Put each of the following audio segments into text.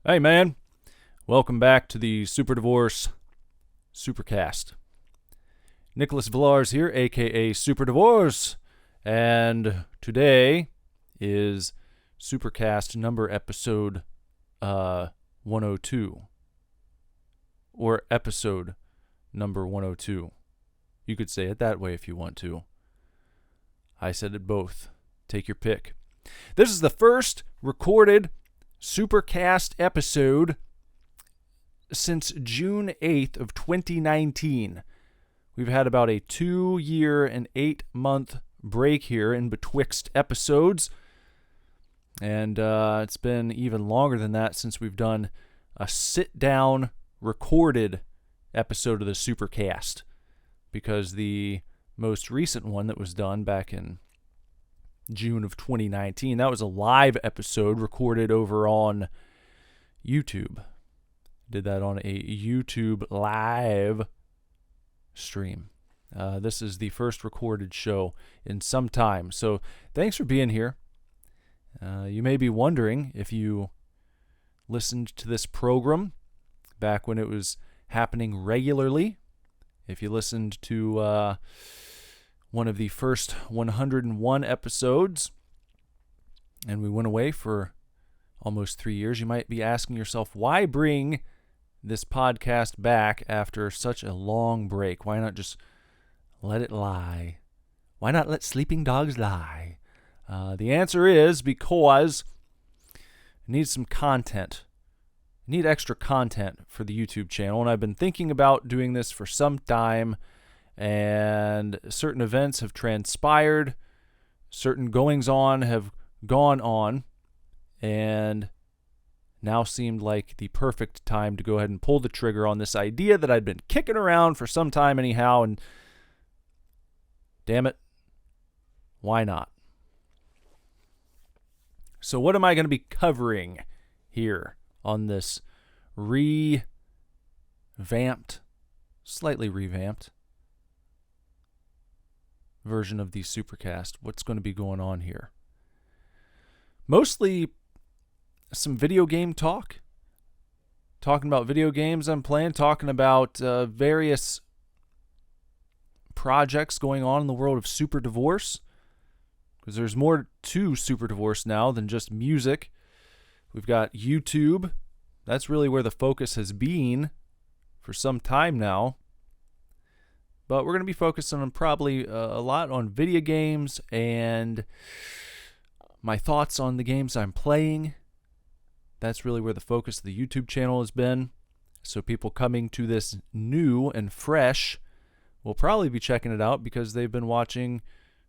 Hey man, welcome back to the SuperDivorce Supercast. Nicholas Villars here, aka SuperDivorce, and today is Supercast number episode 102, or episode number 102. You could say it that way if you want to. I said it both. Take your pick. This is the first recorded Supercast episode since June 8th of 2019. We've had about a 2-year and 8-month break here in betwixt episodes. And it's been even longer than that since we've done a sit-down recorded episode of the Supercast. Because the most recent one that was done back in June of 2019, that was a live episode recorded over on YouTube. Did that on a YouTube live stream. This is the first recorded show in some time. So thanks for being here. You may be wondering if you listened to this program back when it was happening regularly. If you listened to one of the first 101 episodes, and we went away for almost 3 years, you might be asking yourself, why bring this podcast back after such a long break? Why not just let it lie? Why not let sleeping dogs lie? The answer is because I need some content. I need extra content for the YouTube channel, and I've been thinking about doing this for some time, and certain events have transpired, certain goings-on have gone on, and now seemed like the perfect time to go ahead and pull the trigger on this idea that I'd been kicking around for some time anyhow, and damn it, why not? So what am I going to be covering here on this slightly revamped version of the Supercast? What's going to be going on here? Mostly some video game talk. Talking about video games I'm playing, talking about various projects going on in the world of SuperDivorce. Because there's more to SuperDivorce now than just music. We've got YouTube. That's really where the focus has been for some time now. But we're going to be focusing on probably a lot on video games and my thoughts on the games I'm playing. That's really where the focus of the YouTube channel has been. So people coming to this new and fresh will probably be checking it out because they've been watching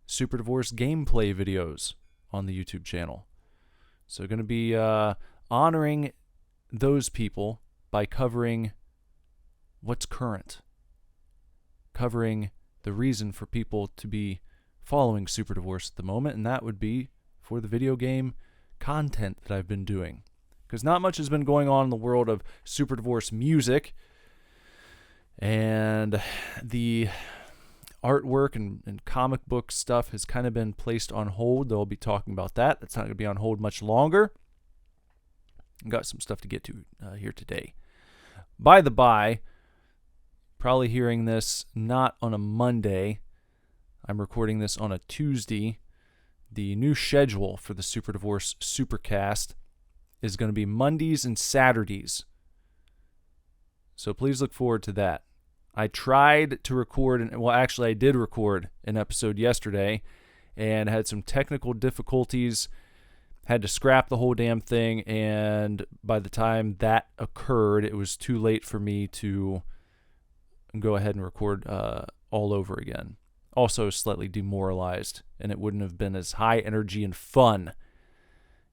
SuperDivorce gameplay videos on the YouTube channel. So going to be honoring those people by covering what's current. Covering the reason for people to be following SuperDivorce at the moment, and that would be for the video game content that I've been doing. Because not much has been going on in the world of SuperDivorce music, and the artwork and comic book stuff has kind of been placed on hold. They'll be talking about that. That's not going to be on hold much longer. I've got some stuff to get to here today. By the by, probably hearing this not on a Monday. I'm recording this on a Tuesday. The new schedule for the SuperDivorce Supercast is going to be Mondays and Saturdays. So please look forward to that. I tried to record, I did record an episode yesterday and had some technical difficulties, had to scrap the whole damn thing, and by the time that occurred, it was too late for me to go ahead and record all over again. Also slightly demoralized, and it wouldn't have been as high energy and fun,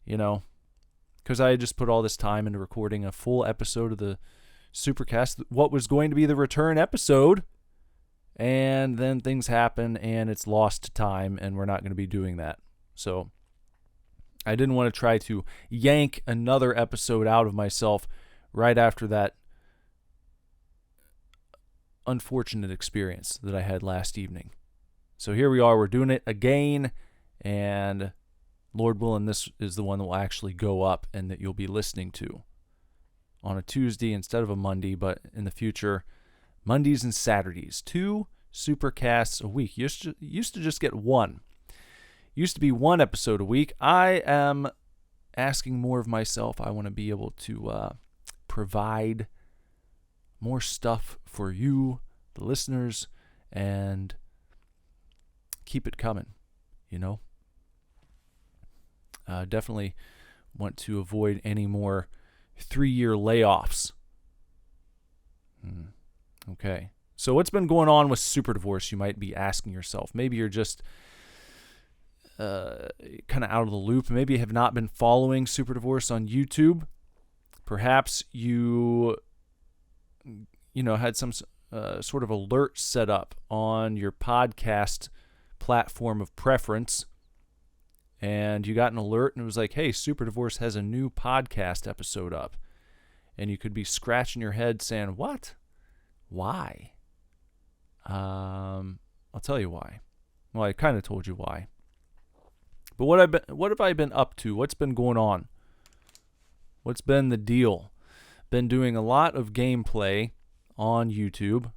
because I had just put all this time into recording a full episode of the Supercast, what was going to be the return episode, and then things happen and it's lost to time, and we're not going to be doing that. So I didn't want to try to yank another episode out of myself right after that unfortunate experience that I had last evening. So here we are, we're doing it again, and Lord willing, this is the one that will actually go up and that you'll be listening to. on a Tuesday instead of a Monday, but in the future, Mondays and Saturdays. 2 Supercasts a week. Used to just get one. Used to be 1 episode a week. I am asking more of myself. I want to be able to provide more stuff for you, the listeners, and keep it coming, you know? Definitely want to avoid any more 3-year layoffs. Okay. So what's been going on with Super Divorce, you might be asking yourself. Maybe you're just kind of out of the loop. Maybe you have not been following Super Divorce on YouTube. Perhaps you had some sort of alert set up on your podcast platform of preference, and you got an alert and it was like, hey, Super Divorce has a new podcast episode up. And you could be scratching your head saying, what? Why? I'll tell you why. Well, I kind of told you why. But what have I been up to? What's been going on? What's been the deal? Been doing a lot of gameplay on YouTube.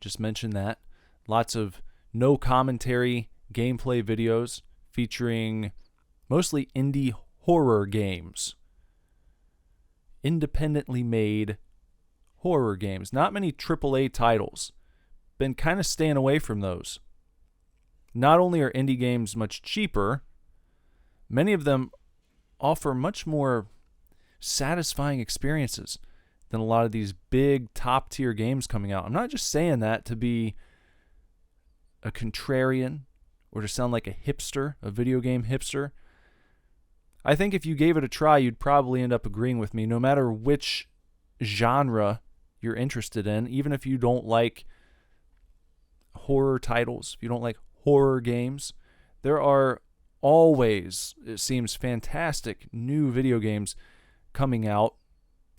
Just mentioned that. Lots of no commentary gameplay videos featuring mostly indie horror games. Independently made horror games. Not many AAA titles. Been kind of staying away from those. Not only are indie games much cheaper, many of them offer much more satisfying experiences than a lot of these big top-tier games coming out. I'm not just saying that to be a contrarian or to sound like a hipster, a video game hipster. I think if you gave it a try, you'd probably end up agreeing with me, no matter which genre you're interested in, even if you don't like horror titles, if you don't like horror games. There are always, it seems, fantastic new video games coming out.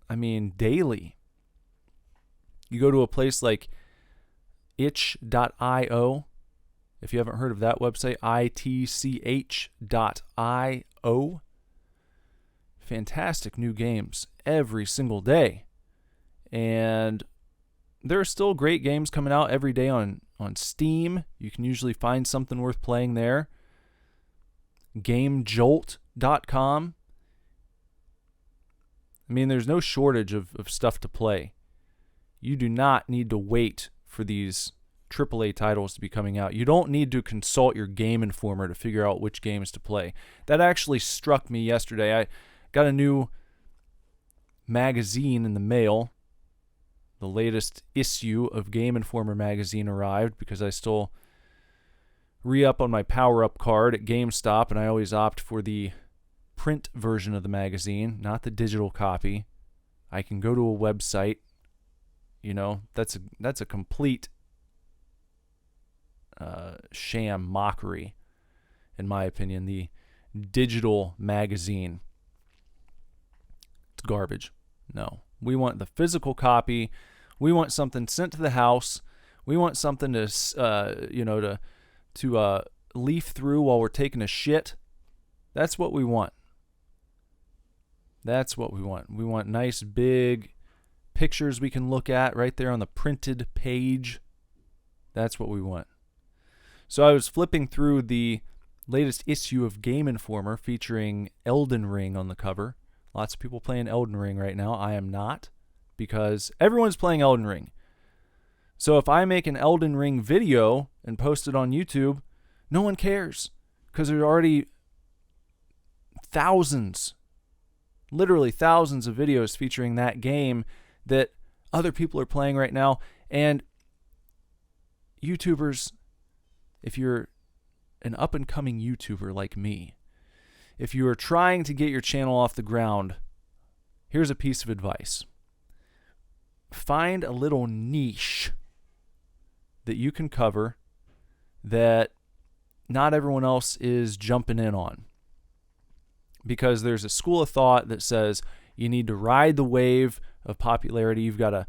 I mean, daily. You go to a place like itch.io. If you haven't heard of that website, itch.io. Fantastic new games every single day. And there are still great games coming out every day on Steam. You can usually find something worth playing there. GameJolt.com. I mean, there's no shortage of stuff to play. You do not need to wait for these AAA titles to be coming out. You don't need to consult your Game Informer to figure out which games to play. That actually struck me yesterday. I got a new magazine in the mail. The latest issue of Game Informer magazine arrived because I still re-up on my power-up card at GameStop, and I always opt for the print version of the magazine, not the digital copy. I can go to a website. You know, that's a complete sham mockery, in my opinion. The digital magazine, it's garbage. No, we want the physical copy. We want something sent to the house. We want something to leaf through while we're taking a shit. That's what we want. That's what we want. We want nice big pictures we can look at right there on the printed page. That's what we want. So I was flipping through the latest issue of Game Informer featuring Elden Ring on the cover. Lots of people playing Elden Ring right now. I am not, because everyone's playing Elden Ring. So if I make an Elden Ring video and post it on YouTube, no one cares, because there's already thousands, literally thousands of videos featuring that game that other people are playing right now. And YouTubers, if you're an up-and-coming YouTuber like me, if you are trying to get your channel off the ground, here's a piece of advice. Find a little niche that you can cover that not everyone else is jumping in on. Because there's a school of thought that says you need to ride the wave of popularity. You've got to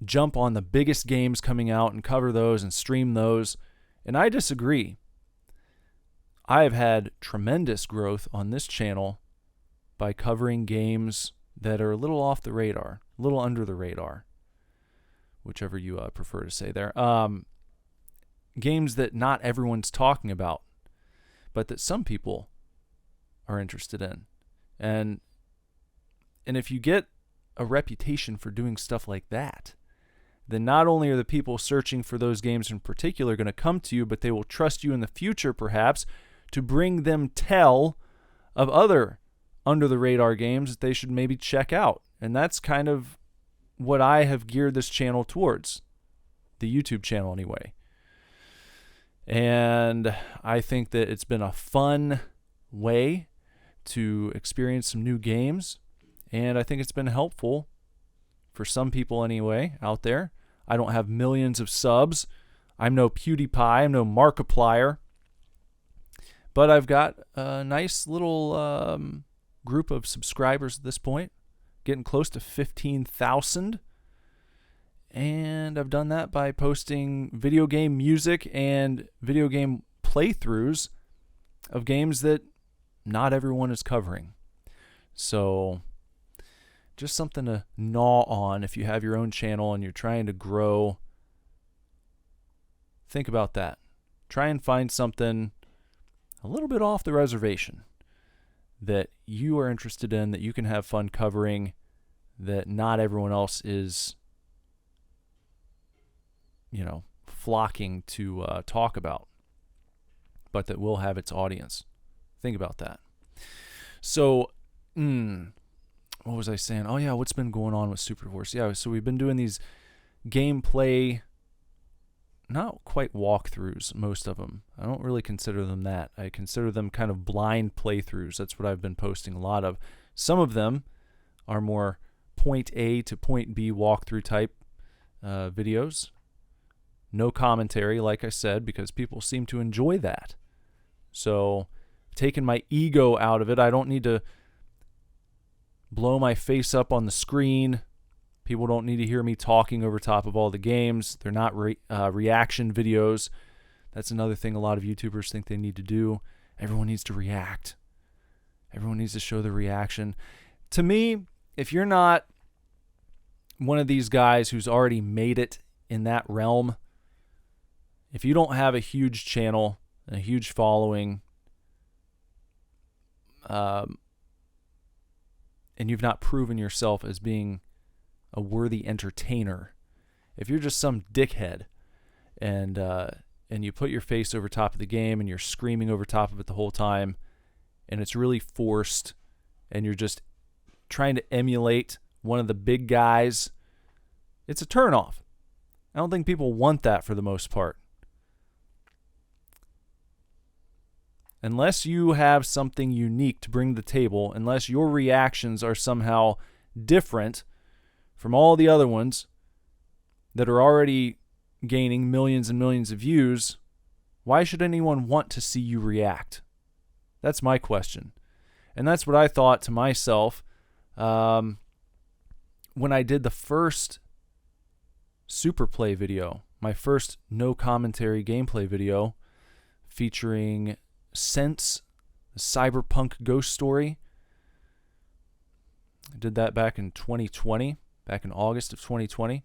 jump on the biggest games coming out and cover those and stream those. And I disagree. I have had tremendous growth on this channel by covering games that are a little off the radar, a little under the radar, whichever you prefer to say there. Games that not everyone's talking about, but that some people are interested in. And if you get a reputation for doing stuff like that, then not only are the people searching for those games in particular going to come to you, but they will trust you in the future, perhaps, to bring them tell of other under-the-radar games that they should maybe check out. And that's kind of what I have geared this channel towards, the YouTube channel anyway. And I think that it's been a fun way to experience some new games, and I think it's been helpful for some people anyway out there. I don't have millions of subs. I'm no PewDiePie. I'm no Markiplier. But I've got a nice little group of subscribers at this point, getting close to 15,000. And I've done that by posting video game music and video game playthroughs of games that not everyone is covering. So just something to gnaw on if you have your own channel and you're trying to grow. Think about that. Try and find something a little bit off the reservation that you are interested in, that you can have fun covering, that not everyone else is, flocking to talk about, but that will have its audience. Think about that. So, what was I saying? Oh, yeah, what's been going on with SUPERDIVORCE? Yeah, so we've been doing these gameplay, not quite walkthroughs, most of them. I don't really consider them that. I consider them kind of blind playthroughs. That's what I've been posting a lot of. Some of them are more point A to point B walkthrough type videos. No commentary, like I said, because people seem to enjoy that. So, taking my ego out of it, I don't need to blow my face up on the screen. People don't need to hear me talking over top of all the games. They're not reaction videos. That's another thing a lot of YouTubers think they need to do. Everyone needs to react. Everyone needs to show the reaction. To me, if you're not one of these guys who's already made it in that realm, if you don't have a huge channel and a huge following, and you've not proven yourself as being a worthy entertainer, if you're just some dickhead and you put your face over top of the game and you're screaming over top of it the whole time, and it's really forced, and you're just trying to emulate one of the big guys, it's a turnoff. I don't think people want that for the most part. Unless you have something unique to bring to the table, unless your reactions are somehow different from all the other ones that are already gaining millions and millions of views, why should anyone want to see you react? That's my question. And that's what I thought to myself when I did the first Super Play video, my first no commentary gameplay video featuring Sense, the cyberpunk ghost story. I did that back in 2020, back in August of 2020.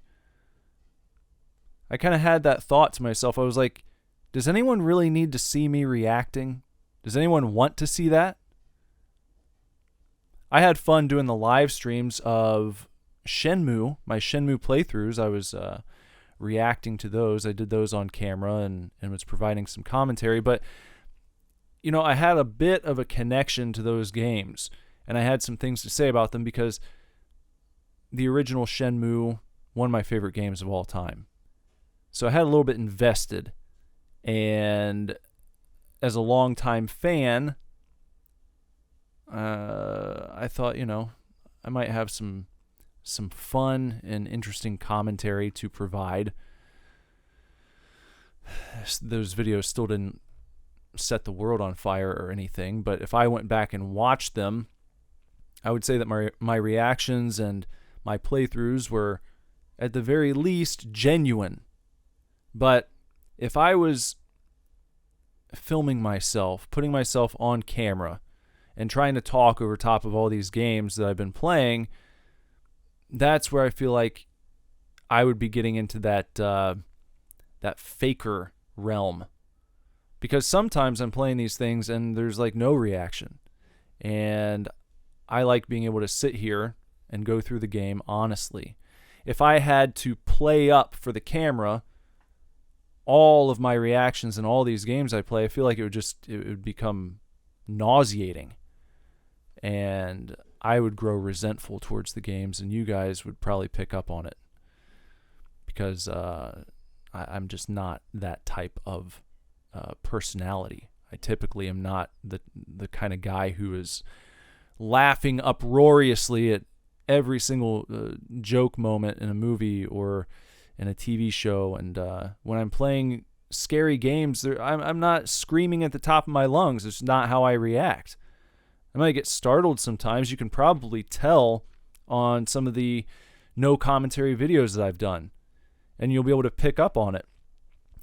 I kind of had that thought to myself. I was like, does anyone really need to see me reacting? Does anyone want to see that? I had fun doing the live streams of Shenmue, my Shenmue playthroughs. I was reacting to those. I did those on camera and was providing some commentary, but I had a bit of a connection to those games, and I had some things to say about them because the original Shenmue, one of my favorite games of all time. So I had a little bit invested, and as a longtime fan, I thought, I might have some fun and interesting commentary to provide. Those videos still didn't set the world on fire or anything, but if I went back and watched them, I would say that my reactions and my playthroughs were at the very least genuine. But if I was filming myself, putting myself on camera, and trying to talk over top of all these games that I've been playing, that's where I feel like I would be getting into that faker realm. Because sometimes I'm playing these things and there's like no reaction. And I like being able to sit here and go through the game honestly. If I had to play up for the camera all of my reactions in all these games I play, I feel like it would become nauseating. And I would grow resentful towards the games, and you guys would probably pick up on it. Because I'm just not that type of personality. I typically am not the kind of guy who is laughing uproariously at every single joke moment in a movie or in a TV show. And when I'm playing scary games, I'm not screaming at the top of my lungs. It's not how I react. I might get startled sometimes. You can probably tell on some of the no commentary videos that I've done, and you'll be able to pick up on it.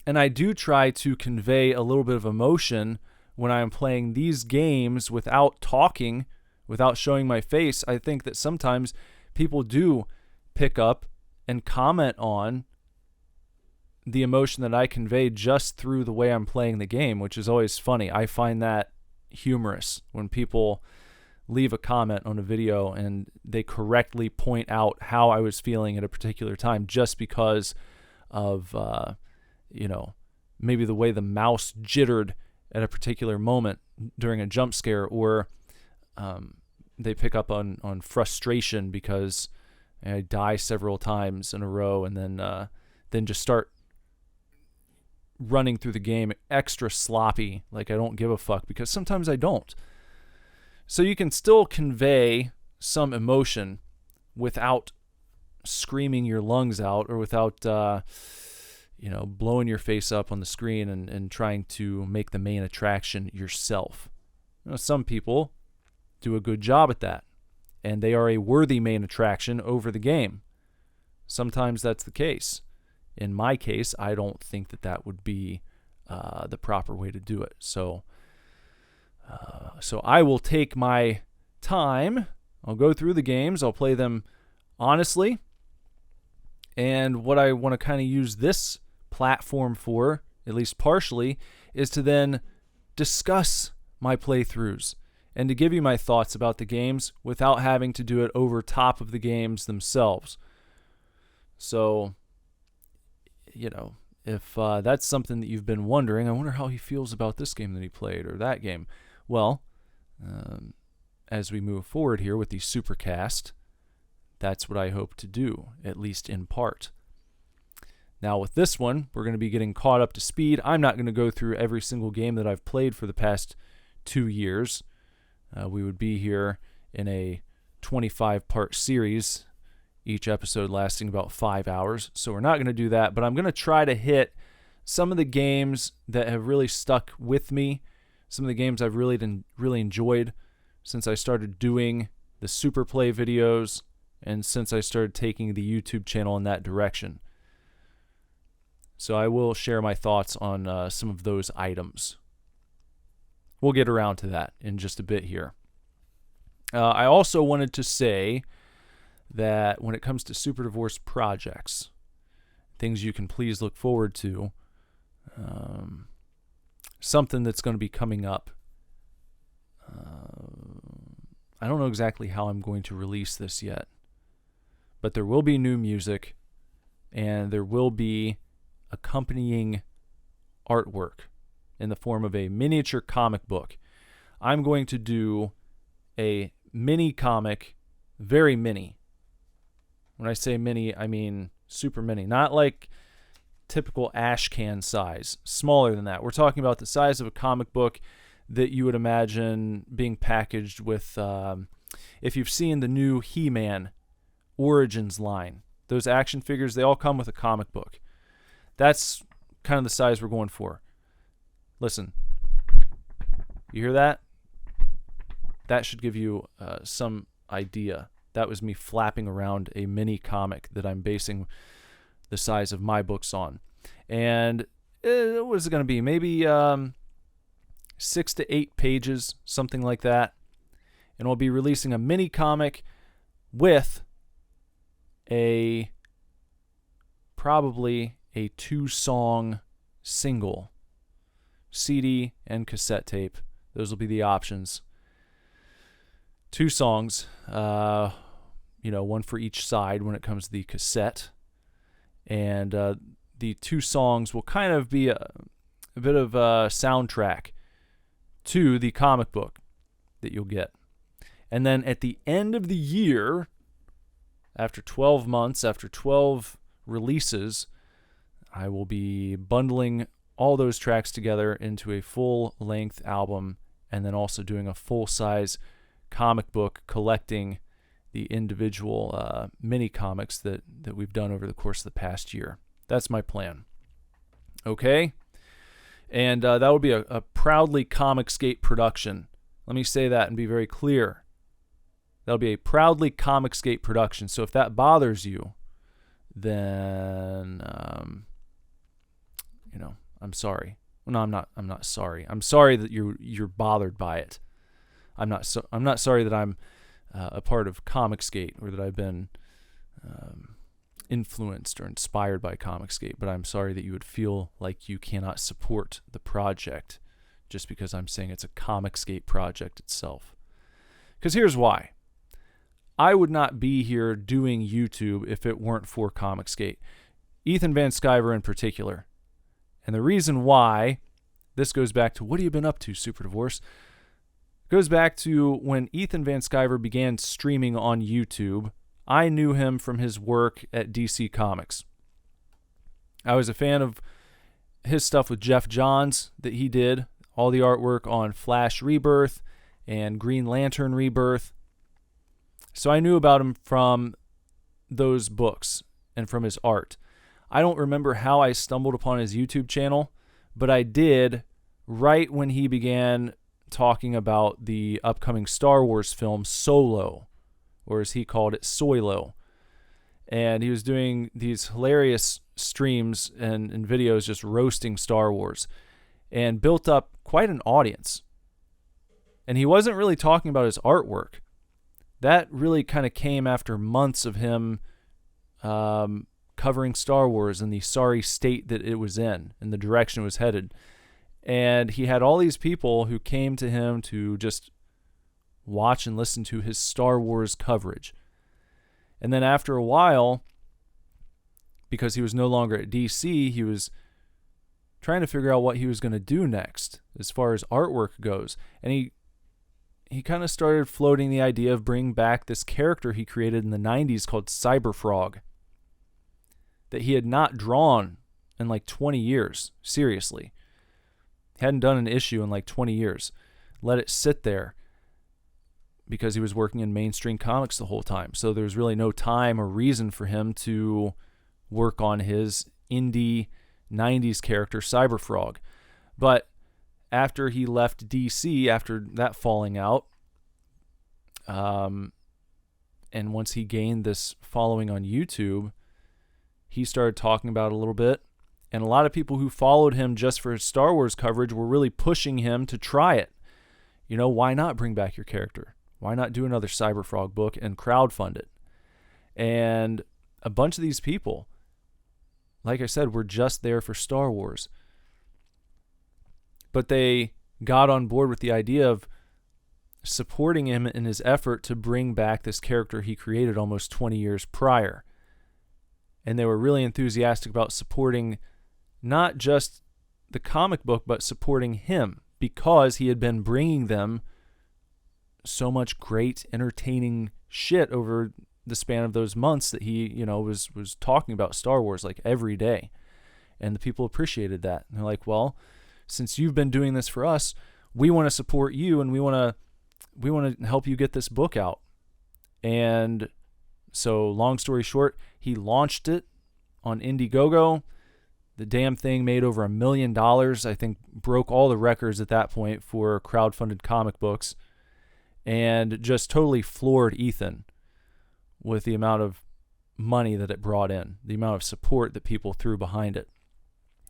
And I do try to convey a little bit of emotion when I'm playing these games without talking, without showing my face. I think that sometimes people do pick up and comment on the emotion that I convey just through the way I'm playing the game, which is always funny. I find that humorous when people leave a comment on a video and they correctly point out how I was feeling at a particular time just because of maybe the way the mouse jittered at a particular moment during a jump scare, or they pick up on frustration because I die several times in a row and then just start running through the game extra sloppy, like I don't give a fuck, because sometimes I don't. So you can still convey some emotion without screaming your lungs out, or without blowing your face up on the screen and trying to make the main attraction yourself. Some people do a good job at that, and they are a worthy main attraction over the game. Sometimes that's the case. In my case, I don't think that would be the proper way to do it. So I will take my time. I'll go through the games. I'll play them honestly. And what I want to kind of use this platform for, at least partially, is to then discuss my playthroughs and to give you my thoughts about the games without having to do it over top of the games themselves. So, if that's something that you've been wondering, I wonder how he feels about this game that he played or that game. Well, as we move forward here with the Supercast, that's what I hope to do, at least in part. Now with this one, we're going to be getting caught up to speed. I'm not going to go through every single game that I've played for the past 2 years. We would be here in a 25-part series, each episode lasting about 5 hours. So we're not going to do that, but I'm going to try to hit some of the games that have really stuck with me, some of the games I've really enjoyed since I started doing the Super Play videos and since I started taking the YouTube channel in that direction. So I will share my thoughts on some of those items. We'll get around to that in just a bit here. I also wanted to say that when it comes to Super Divorce projects, things you can please look forward to, something that's going to be coming up. I don't know exactly how I'm going to release this yet, but there will be new music and there will be accompanying artwork in the form of a miniature comic book. I'm going to do a mini comic, very mini. When I say mini, I mean super mini. Not like typical ash can size. Smaller than that. We're talking about the size of a comic book that you would imagine being packaged with, if you've seen the new He-Man Origins line, those action figures, they all come with a comic book. That's kind of the size we're going for. Listen, you hear that? That should give you some idea. That was me flapping around a mini comic that I'm basing the size of my books on. And what is it going to be? Maybe 6 to 8 pages, something like that. and I'll be releasing a mini comic with probably a 2-song single, CD and cassette tape. Those will be the options. 2 songs, one for each side when it comes to the cassette. And the 2 songs will kind of be a bit of a soundtrack to the comic book that you'll get. And then at the end of the year, after 12 months, after 12 releases, I will be bundling all those tracks together into a full-length album, and then also doing a full-size comic book collecting the individual mini comics that we've done over the course of the past year. That's my plan. Okay? And that will be a proudly Comicsgate production. Let me say that and be very clear. That'll be a proudly Comicsgate production. So if that bothers you, then I'm sorry. No, I'm not sorry. I'm sorry that you're bothered by it. I'm not sorry that I'm a part of Comicsgate or that I've been influenced or inspired by Comicsgate, but I'm sorry that you would feel like you cannot support the project just because I'm saying it's a Comicsgate project itself. Because here's why. I would not be here doing YouTube if it weren't for Comicsgate. Ethan Van Sciver in particular. And the reason why, this goes back to what have you been up to, Super Divorce? Goes back to when Ethan Van Sciver began streaming on YouTube. I knew him from his work at DC Comics. I was a fan of his stuff with Jeff Johns that he did, all the artwork on Flash Rebirth and Green Lantern Rebirth. So I knew about him from those books and from his art. I don't remember how I stumbled upon his YouTube channel, but I did right when he began talking about the upcoming Star Wars film Solo, or as he called it, Soilo. And he was doing these hilarious streams and videos just roasting Star Wars and built up quite an audience. And he wasn't really talking about his artwork. That really kind of came after months of him covering Star Wars and the sorry state that it was in and the direction it was headed. And he had all these people who came to him to just watch and listen to his Star Wars coverage. And then after a while, because he was no longer at DC, he was trying to figure out what he was going to do next as far as artwork goes. And he kind of started floating the idea of bringing back this character he created in the 90s called Cyberfrog that he had not drawn in like 20 years. Seriously. Hadn't done an issue in like 20 years. Let it sit there because he was working in mainstream comics the whole time. So there was really no time or reason for him to work on his indie 90s character Cyberfrog. But after he left DC, after that falling out, and once he gained this following on YouTube, he started talking about it a little bit. And a lot of people who followed him just for his Star Wars coverage were really pushing him to try it. You know, why not bring back your character? Why not do another Cyberfrog book and crowdfund it? And a bunch of these people, like I said, were just there for Star Wars. But they got on board with the idea of supporting him in his effort to bring back this character he created almost 20 years prior. And they were really enthusiastic about supporting not just the comic book, but supporting him because he had been bringing them so much great, entertaining shit over the span of those months that he, was talking about Star Wars like every day. And the people appreciated that. And they're like, well, since you've been doing this for us, we want to support you and we want to help you get this book out. And so long story short, he launched it on Indiegogo. The damn thing made over $1 million. I think broke all the records at that point for crowdfunded comic books. And just totally floored Ethan with the amount of money that it brought in, the amount of support that people threw behind it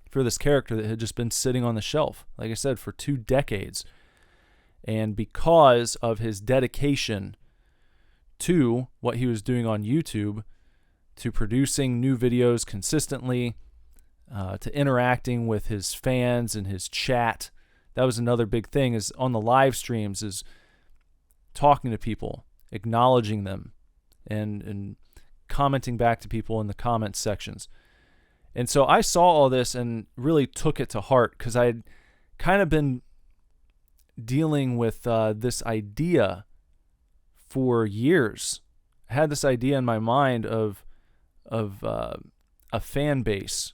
for this character that had just been sitting on the shelf, like I said, for 2 decades. And because of his dedication to what he was doing on YouTube, to producing new videos consistently, to interacting with his fans and his chat. That was another big thing, is on the live streams, is talking to people, acknowledging them, and commenting back to people in the comments sections. And so I saw all this and really took it to heart, because I had kind of been dealing with this idea for years. I had this idea in my mind of a fan base,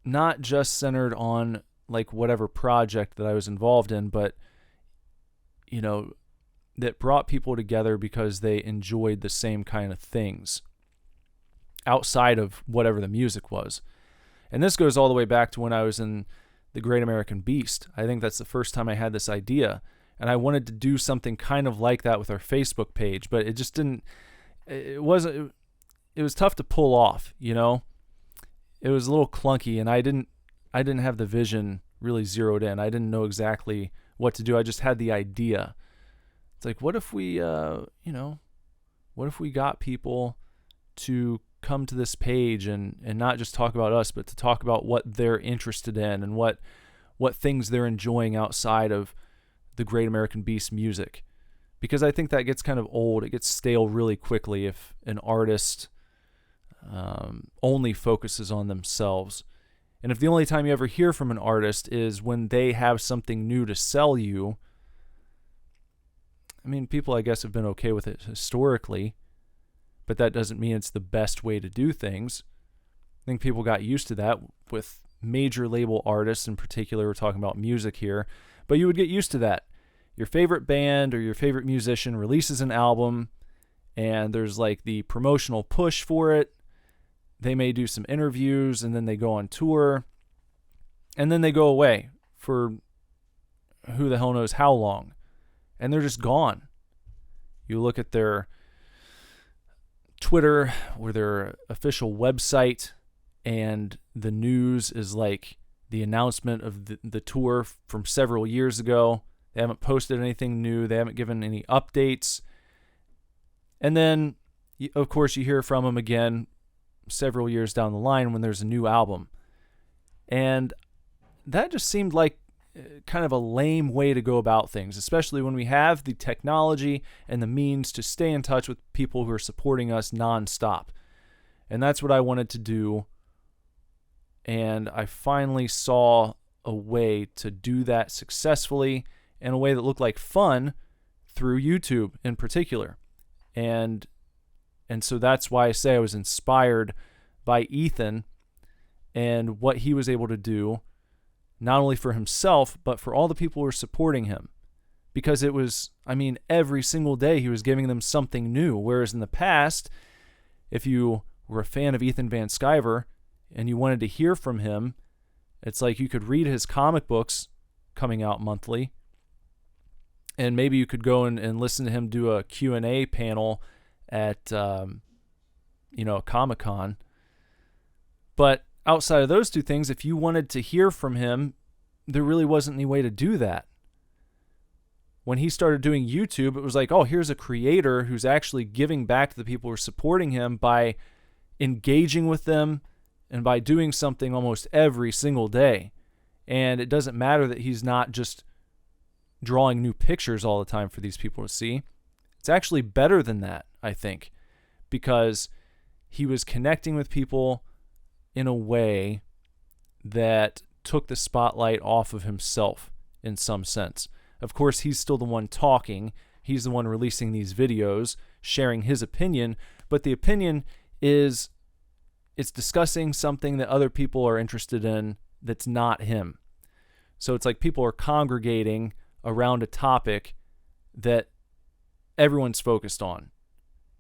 not just centered on like whatever project that I was involved in, but that brought people together because they enjoyed the same kind of things outside of whatever the music was. And this goes all the way back to when I was in the Great American Beast. I think that's the first time I had this idea, and I wanted to do something kind of like that with our Facebook page, but it just didn't. It was tough to pull off. It was a little clunky, and I didn't have the vision really zeroed in. I didn't know exactly what to do. I just had the idea. It's like, what if we, what if we got people to come to this page and not just talk about us, but to talk about what they're interested in and what things they're enjoying outside of the Great American Beast music. Because I think that gets kind of old. It gets stale really quickly if an artist only focuses on themselves. And if the only time you ever hear from an artist is when they have something new to sell you, I mean, people, I guess, have been okay with it historically, but that doesn't mean it's the best way to do things. I think people got used to that with major label artists in particular. We're talking about music here, but you would get used to that. Your favorite band or your favorite musician releases an album, and there's like the promotional push for it. They may do some interviews, and then they go on tour, and then they go away for who the hell knows how long, and they're just gone. You look at their Twitter or their official website, and the news is like the announcement of the tour from several years ago. They haven't posted anything new. They haven't given any updates. And then, of course, you hear from them again several years down the line when there's a new album. And that just seemed like kind of a lame way to go about things, especially when we have the technology and the means to stay in touch with people who are supporting us nonstop. And that's what I wanted to do. And I finally saw a way to do that successfully in a way that looked like fun through YouTube in particular. And so that's why I say I was inspired by Ethan and what he was able to do, not only for himself, but for all the people who were supporting him. Because it was, every single day he was giving them something new. Whereas in the past, if you were a fan of Ethan Van Sciver and you wanted to hear from him, it's like you could read his comic books coming out monthly, and maybe you could go and listen to him do a Q&A panel at, Comic-Con. But outside of those two things, if you wanted to hear from him, there really wasn't any way to do that. When he started doing YouTube, it was like, oh, here's a creator who's actually giving back to the people who are supporting him by engaging with them and by doing something almost every single day. And it doesn't matter that he's not just drawing new pictures all the time for these people to see. It's actually better than that, I think, because he was connecting with people in a way that took the spotlight off of himself in some sense. Of course, he's still the one talking. He's the one releasing these videos, sharing his opinion, but the opinion is it's discussing something that other people are interested in that's not him. So it's like people are congregating around a topic that everyone's focused on.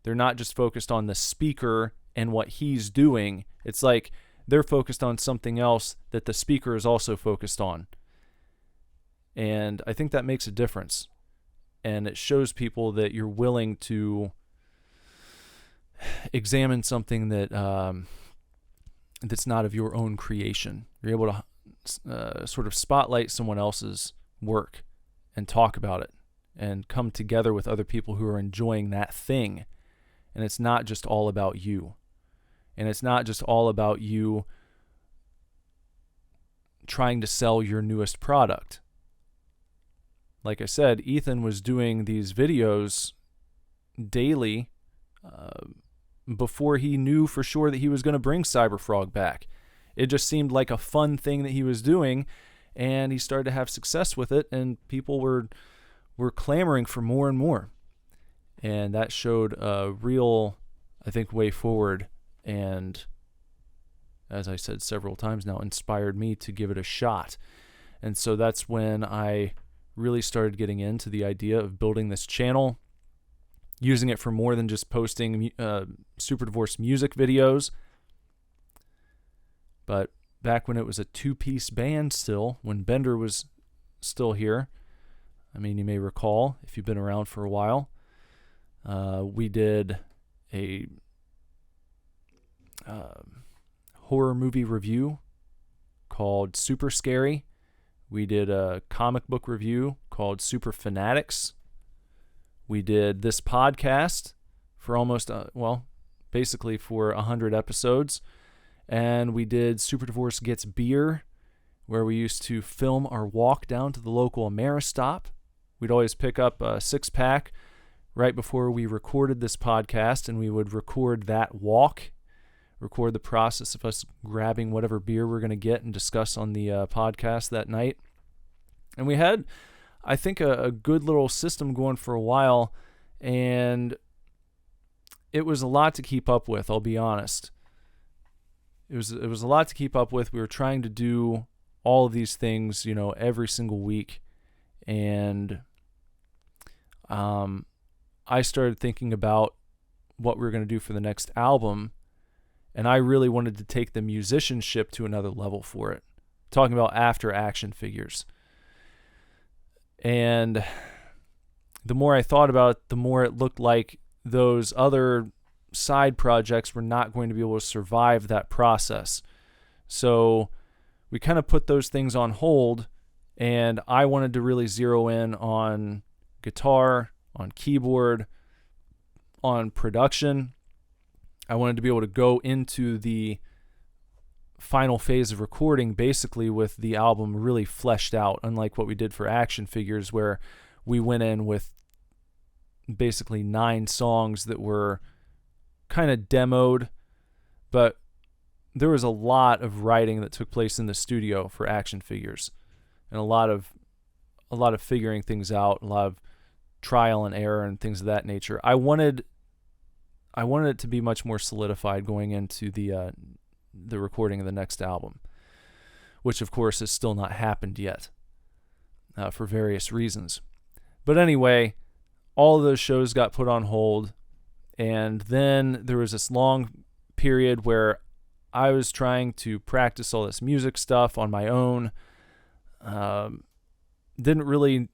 They're not just focused on the speaker and what he's doing. It's like they're focused on something else that the speaker is also focused on. And I think that makes a difference. And it shows people that you're willing to examine something that that's not of your own creation. You're able to sort of spotlight someone else's work and talk about it and come together with other people who are enjoying that thing. And it's not just all about you. And it's not just all about you trying to sell your newest product. Like I said, Ethan was doing these videos daily before he knew for sure that he was going to bring Cyberfrog back. It just seemed like a fun thing that he was doing, and he started to have success with it, and people were clamoring for more and more. And that showed a real, I think, way forward, and as I said several times now, inspired me to give it a shot. And so that's when I really started getting into the idea of building this channel, using it for more than just posting Super Divorce music videos. But back when it was a two-piece band still, when Bender was still here, I mean, you may recall, if you've been around for a while, we did a horror movie review called Super Scary. We did a comic book review called Super Fanatics. We did this podcast for almost, basically for 100 episodes. And we did Super Divorce Gets Beer, where we used to film our walk down to the local Ameristop. We'd always pick up a 6-pack right before we recorded this podcast, and we would record that walk, record the process of us grabbing whatever beer we're going to get and discuss on the podcast that night. And we had, I think, a good little system going for a while, and it was a lot to keep up with, I'll be honest. It was a lot to keep up with. We were trying to do all of these things, every single week, and I started thinking about what we were going to do for the next album, and I really wanted to take the musicianship to another level for it. Talking about after action figures. And the more I thought about it, the more it looked like those other side projects were not going to be able to survive that process. So we kind of put those things on hold, and I wanted to really zero in on guitar, on keyboard, on production. I wanted to be able to go into the final phase of recording basically with the album really fleshed out, unlike what we did for action figures, where we went in with basically 9 songs that were kind of demoed, but there was a lot of writing that took place in the studio for action figures, and a lot of figuring things out, a lot of trial and error and things of that nature. I wanted it to be much more solidified going into the recording of the next album, which of course has still not happened yet for various reasons. But anyway, all of those shows got put on hold, and then there was this long period where I was trying to practice all this music stuff on my own. Didn't really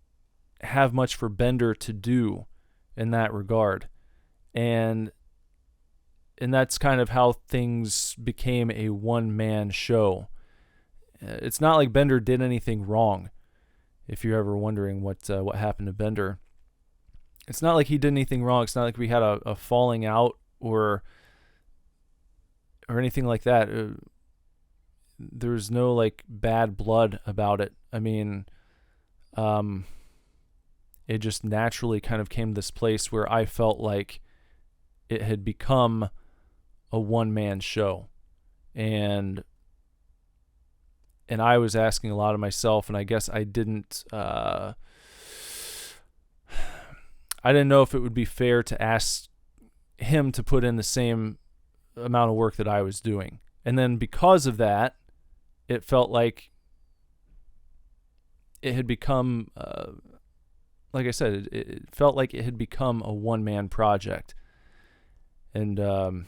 have much for Bender to do in that regard. And that's kind of how things became a one-man show. It's not like Bender did anything wrong, if you're ever wondering what happened to Bender. It's not like he did anything wrong. It's not like we had a falling out or anything like that. There's no like bad blood about it. I mean, it just naturally kind of came to this place where I felt like it had become a one-man show, and I was asking a lot of myself, and I guess I didn't know if it would be fair to ask him to put in the same amount of work that I was doing. And then because of that, it felt like it had become, like I said, it felt like it had become a one-man project. And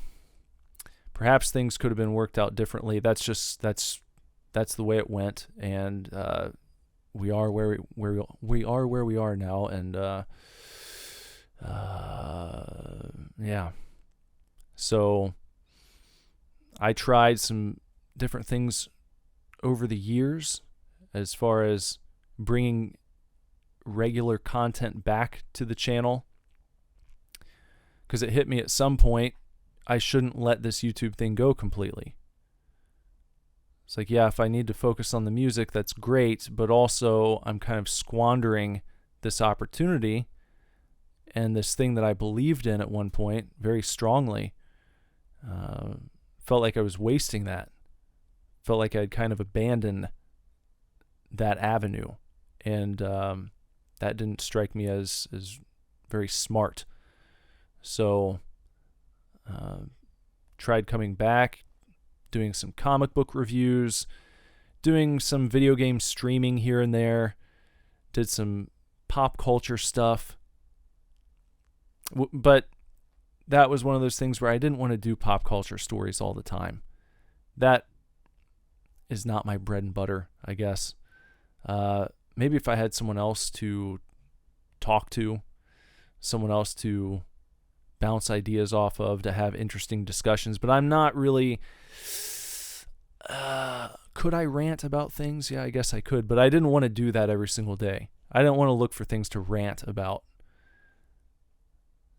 perhaps things could have been worked out differently. That's the way it went, and we are where we are now. And yeah. So I tried some different things over the years as far as bringing regular content back to the channel, because it hit me at some point, I shouldn't let this YouTube thing go completely. It's like, yeah, if I need to focus on the music, that's great, but also I'm kind of squandering this opportunity and this thing that I believed in at one point very strongly. Felt like I was wasting that. Felt like I'd kind of abandoned that avenue, and that didn't strike me as very smart. So tried coming back, doing some comic book reviews, doing some video game streaming here and there, did some pop culture stuff. But that was one of those things where I didn't want to do pop culture stories all the time. That is not my bread and butter, I guess. Maybe if I had someone else to talk to, someone else to bounce ideas off of, to have interesting discussions. But I'm not really... could I rant about things? Yeah, I guess I could. But I didn't want to do that every single day. I didn't want to look for things to rant about.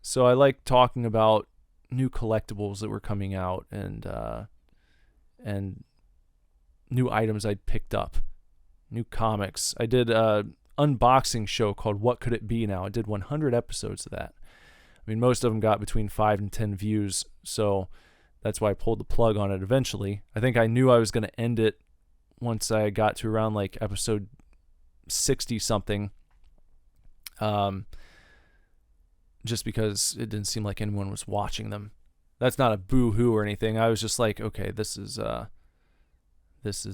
So I like talking about new collectibles that were coming out and new items I'd picked up, new comics. I did an unboxing show called What Could It Be Now? I did 100 episodes of that. I mean, most of them got between 5 and 10 views, so that's why I pulled the plug on it eventually. I think I knew I was going to end it once I got to around like episode 60-something, just because it didn't seem like anyone was watching them. That's not a boo-hoo or anything. I was just like, okay, this is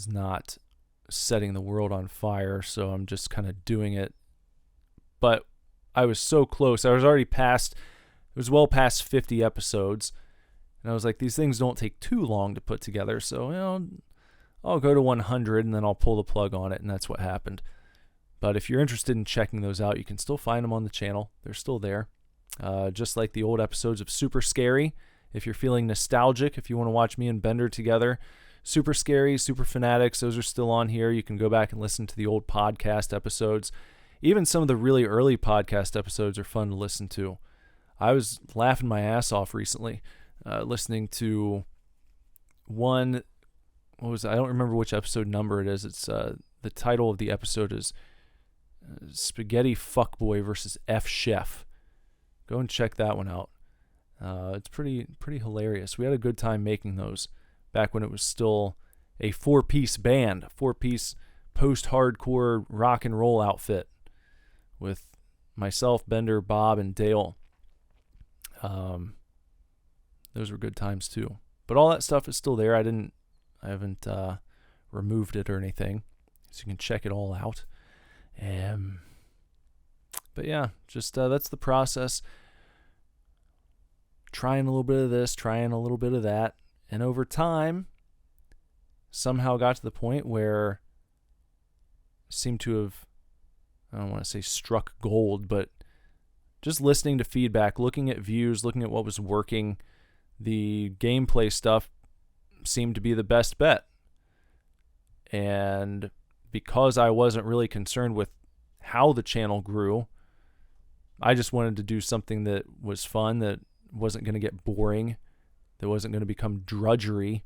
not setting the world on fire, so I'm just kind of doing it. But I was so close. I was already past, it was well past 50 episodes, and I was like, these things don't take too long to put together, so, you know, I'll go to 100 and then I'll pull the plug on it, and that's what happened. But if you're interested in checking those out, you can still find them on the channel. They're still there. Just like the old episodes of Super Scary. If you're feeling nostalgic, if you want to watch me and Bender together, Super Scary, Super Fanatics, those are still on here. You can go back and listen to the old podcast episodes. Even some of the really early podcast episodes are fun to listen to. I was laughing my ass off recently listening to one, what was it? I don't remember which episode number it is. It's the title of the episode is Spaghetti Fuckboy versus F Chef. Go and check that one out. It's pretty hilarious. We had a good time making those back when it was still a 4-piece band, a 4-piece post-hardcore rock and roll outfit with myself, Bender, Bob, and Dale. Those were good times too. But all that stuff is still there. I haven't removed it or anything, so you can check it all out. But yeah, just that's the process. Trying a little bit of this, trying a little bit of that. And over time, somehow got to the point where I seemed to have, I don't want to say struck gold, but just listening to feedback, looking at views, looking at what was working, the gameplay stuff seemed to be the best bet. And because I wasn't really concerned with how the channel grew, I just wanted to do something that was fun, that wasn't going to get boring, that wasn't going to become drudgery.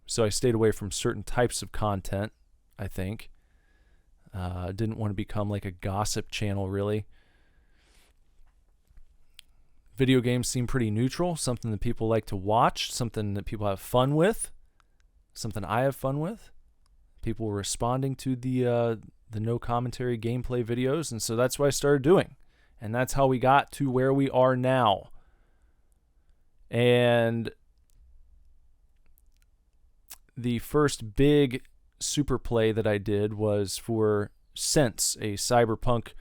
So I stayed away from certain types of content, I think. Didn't want to become like a gossip channel, really. Video games seem pretty neutral, something that people like to watch, something that people have fun with, something I have fun with. People were responding to the no commentary gameplay videos, and so that's what I started doing. And that's how we got to where we are now. And the first big super play that I did was for Sense, a cyberpunk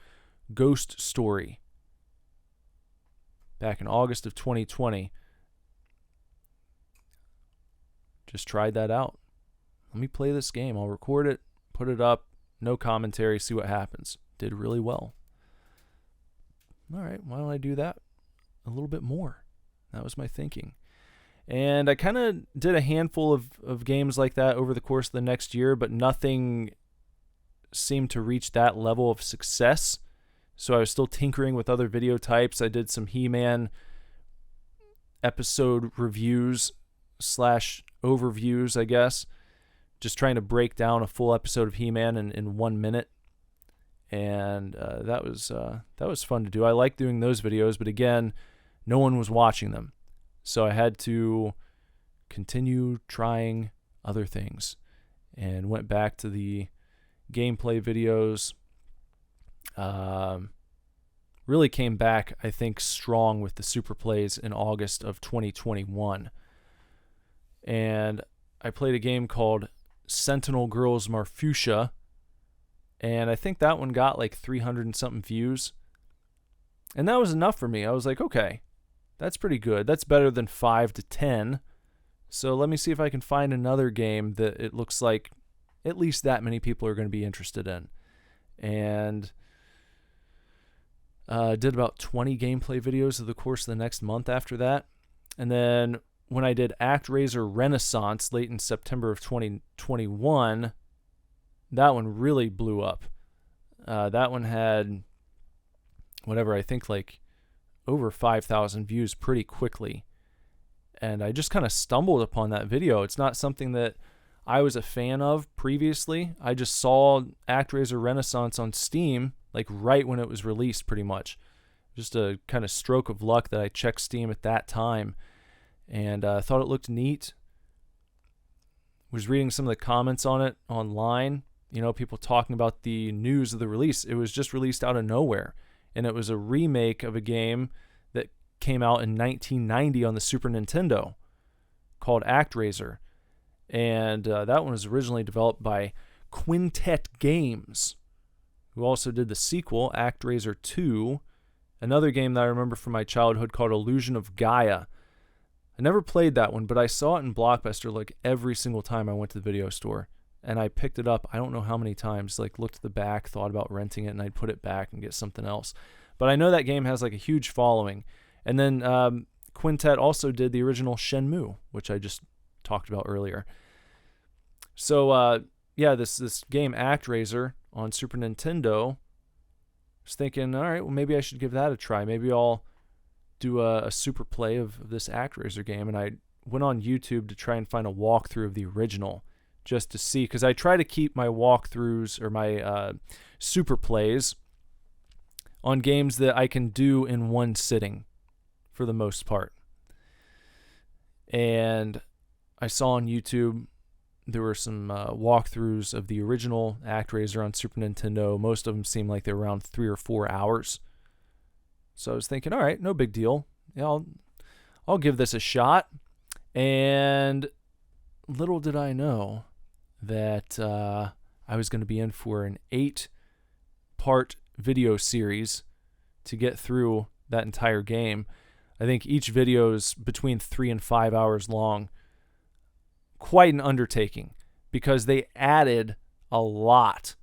ghost story, back in August of 2020. Just tried that out. Let me play this game. I'll record it, put it up, no commentary, see what happens. Did really well. All right, why don't I do that a little bit more? That was my thinking. And I kind of did a handful of games like that over the course of the next year, but nothing seem to reach that level of success. So I was still tinkering with other video types. I did some He-Man episode reviews / overviews, I guess. Just trying to break down a full episode of He-Man in 1 minute. And that was fun to do. I like doing those videos, but again, no one was watching them. So I had to continue trying other things and went back to the gameplay videos. Really came back, I think, strong with the Super Plays in August of 2021. And I played a game called Sentinel Girls Marfuchsia, and I think that one got like 300 and something views. And that was enough for me. I was like, okay, that's pretty good. That's better than 5 to 10. So let me see if I can find another game that it looks like at least that many people are going to be interested in. And did about 20 gameplay videos over the course of the next month after that. And then when I did Actraiser Renaissance late in September of 2021, that one really blew up. That one had, I think like over 5,000 views pretty quickly. And I just kind of stumbled upon that video. It's not something that I was a fan of previously. I just saw Actraiser Renaissance on Steam, like right when it was released pretty much. Just a kind of stroke of luck that I checked Steam at that time. And I thought it looked neat. Was reading some of the comments on it online. You know, people talking about the news of the release. It was just released out of nowhere. And it was a remake of a game that came out in 1990 on the Super Nintendo called Actraiser. And that one was originally developed by Quintet Games, who also did the sequel, Actraiser 2, another game that I remember from my childhood called Illusion of Gaia. I never played that one, but I saw it in Blockbuster like every single time I went to the video store. And I picked it up, I don't know how many times, like looked at the back, thought about renting it, and I'd put it back and get something else. But I know that game has like a huge following. And then Quintet also did the original Shenmue, which I just talked about earlier. So yeah, this game Actraiser on Super Nintendo, I was thinking, all right, well maybe I should give that a try. Maybe I'll do a super play of this Actraiser game. And I went on YouTube to try and find a walkthrough of the original just to see, because I try to keep my walkthroughs or my super plays on games that I can do in one sitting for the most part. And I saw on YouTube there were some walkthroughs of the original Actraiser on Super Nintendo. Most of them seemed like they were around 3 or 4 hours. So I was thinking, all right, no big deal. Yeah, I'll give this a shot. And little did I know that I was going to be in for an 8-part video series to get through that entire game. I think each video is between 3 and 5 hours long. Quite an undertaking because they added a lot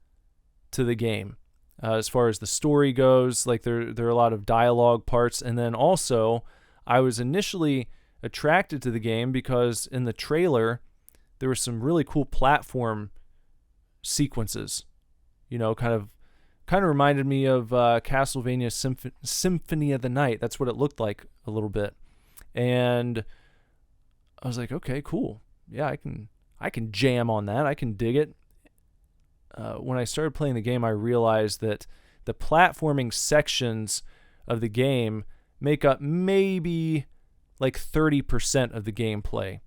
to the game as far as the story goes. Like there are a lot of dialogue parts, and then also I was initially attracted to the game because in the trailer there were some really cool platform sequences. You know, kind of reminded me of Castlevania Symphony of the Night. That's what it looked like a little bit, and I was like, okay, cool. Yeah, I can jam on that. I can dig it. When I started playing the game, I realized that the platforming sections of the game make up maybe like 30% of the gameplay.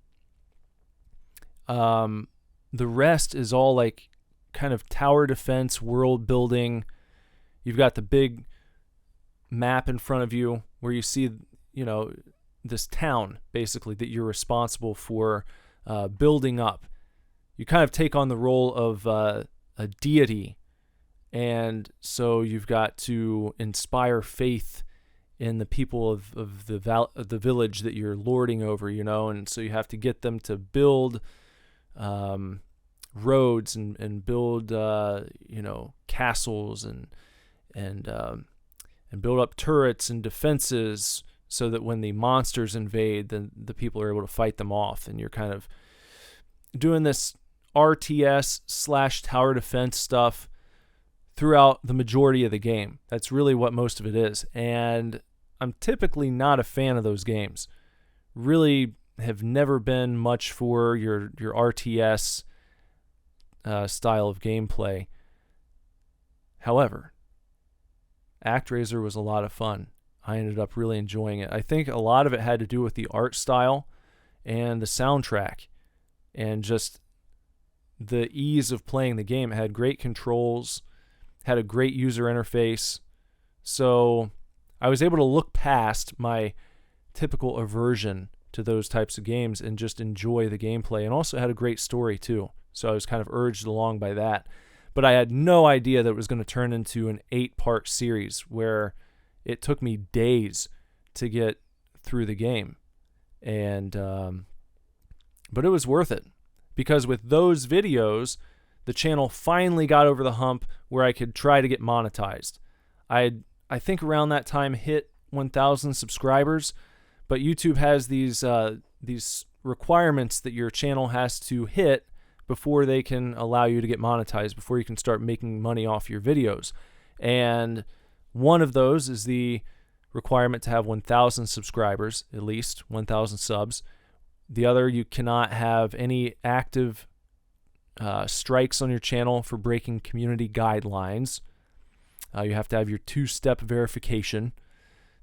The rest is all like kind of tower defense, world building. You've got the big map in front of you where you see, you know, this town basically that you're responsible for building up. You kind of take on the role of a deity, and so you've got to inspire faith in the people of the village that you're lording over, you know, and so you have to get them to build roads and build you know, castles and build up turrets and defenses, so that when the monsters invade, then the people are able to fight them off. And you're kind of doing this RTS / tower defense stuff throughout the majority of the game. That's really what most of it is. And I'm typically not a fan of those games. Really have never been much for your RTS style of gameplay. However, Actraiser was a lot of fun. I ended up really enjoying it. I think a lot of it had to do with the art style and the soundtrack and just the ease of playing the game. It had great controls, had a great user interface. So I was able to look past my typical aversion to those types of games and just enjoy the gameplay, and also had a great story too. So I was kind of urged along by that. But I had no idea that it was going to turn into an 8-part series where it took me days to get through the game. And but it was worth it, because with those videos, the channel finally got over the hump where I could try to get monetized. I think around that time hit 1,000 subscribers, but YouTube has these requirements that your channel has to hit before they can allow you to get monetized, before you can start making money off your videos. And one of those is the requirement to have 1,000 subscribers, at least 1,000 subs. The other, you cannot have any active strikes on your channel for breaking community guidelines. You have to have your 2-step verification.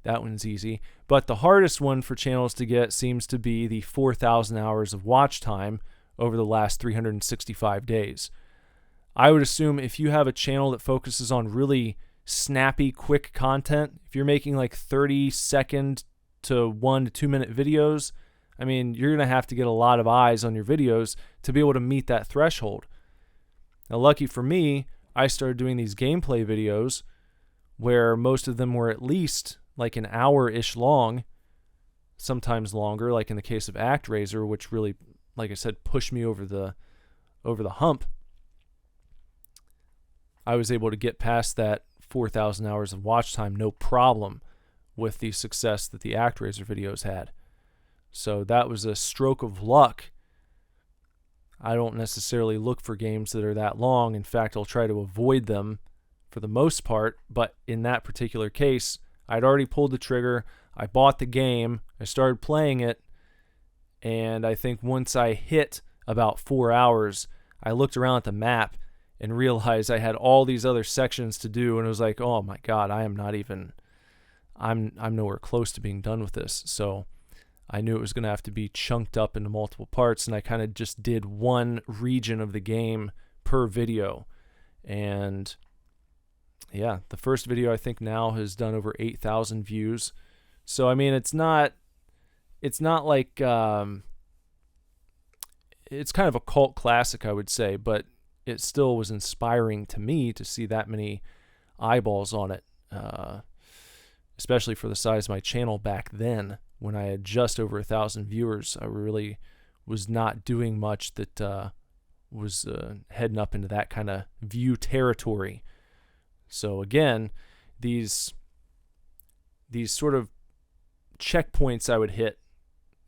That one's easy. But the hardest one for channels to get seems to be the 4,000 hours of watch time over the last 365 days. I would assume if you have a channel that focuses on really snappy, quick content, if you're making like 30-second to 1 to 2 minute videos, I mean, you're going to have to get a lot of eyes on your videos to be able to meet that threshold. Now, lucky for me, I started doing these gameplay videos where most of them were at least like an hour-ish long, sometimes longer, like in the case of Actraiser, which really, like I said, pushed me over the hump. I was able to get past that 4,000 hours of watch time no problem with the success that the Actraiser videos had. So that was a stroke of luck. I don't necessarily look for games that are that long. In fact, I'll try to avoid them for the most part. But in that particular case, I'd already pulled the trigger. I bought the game. I started playing it. And I think once I hit about 4 hours, I looked around at the map and realized I had all these other sections to do. And it was like, oh my God, I'm nowhere close to being done with this. So I knew it was going to have to be chunked up into multiple parts, and I kind of just did one region of the game per video. And yeah, the first video I think now has done over 8,000 views. So I mean, it's not like it's kind of a cult classic, I would say, but it still was inspiring to me to see that many eyeballs on it, especially for the size of my channel back then. When I had just over 1,000 viewers, I really was not doing much that was heading up into that kind of view territory. So again, these sort of checkpoints I would hit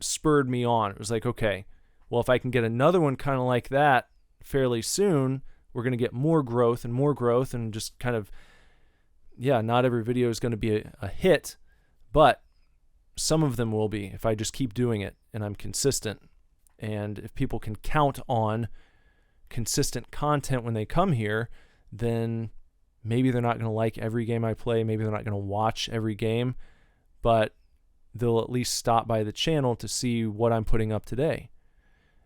spurred me on. It was like, okay, well, if I can get another one kind of like that fairly soon, we're going to get more growth and just kind of, yeah, not every video is going to be a hit, but some of them will be if I just keep doing it and I'm consistent. And if people can count on consistent content when they come here, then maybe they're not going to like every game I play. Maybe they're not going to watch every game, but they'll at least stop by the channel to see what I'm putting up today.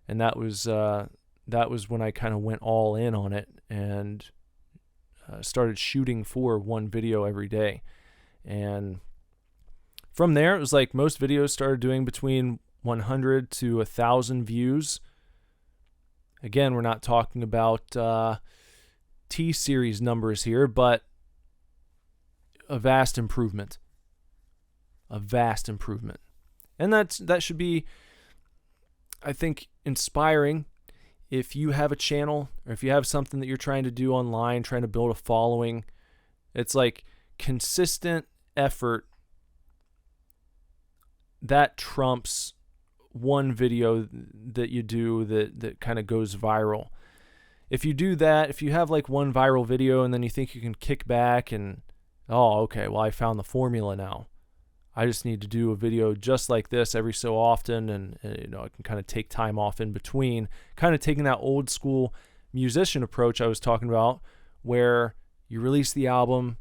And that was when I kind of went all in on it and started shooting for one video every day. And from there, it was like most videos started doing between 100 to 1,000 views. Again, we're not talking about T-series numbers here, but a vast improvement. A vast improvement. And that should be, I think, inspiring if you have a channel or if you have something that you're trying to do online, trying to build a following. It's like consistent effort that trumps one video that you do that kind of goes viral. if you do that, if you have like one viral video and then you think you can kick back and, oh, okay, well, I found the formula now. I just need to do a video just like this every so often, and you know, I can kind of take time off in between, kind of taking that old school musician approach I was talking about, where you release the album,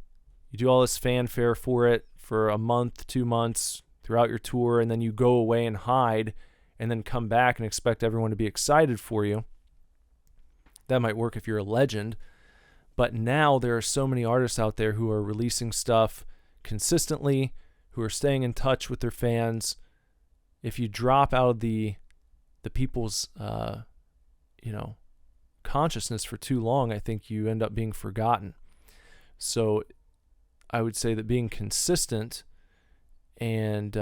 you do all this fanfare for it for a month, 2 months throughout your tour, and then you go away and hide and then come back and expect everyone to be excited for you. That might work if you're a legend, but now there are so many artists out there who are releasing stuff consistently, who are staying in touch with their fans. If you drop out of the people's consciousness for too long, I think you end up being forgotten. So I would say that being consistent and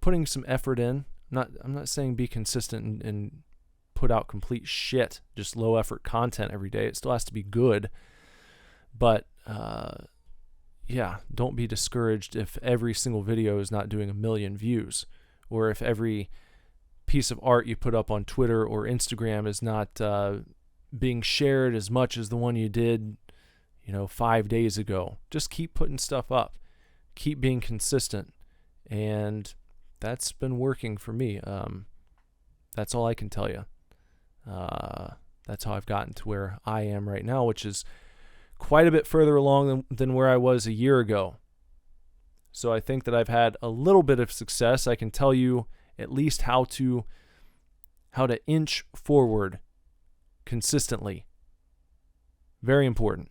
putting some effort in. I'm not saying be consistent and put out complete shit, just low effort content every day. It still has to be good, but don't be discouraged if every single video is not doing 1 million views, or if every piece of art you put up on Twitter or Instagram is not being shared as much as the one you did 5 days ago. Just keep putting stuff up, keep being consistent, and that's been working for me. That's all I can tell you. That's how I've gotten to where I am right now, which is quite a bit further along than where I was a year ago. So I think that I've had a little bit of success. I can tell you at least how to inch forward consistently. Very important.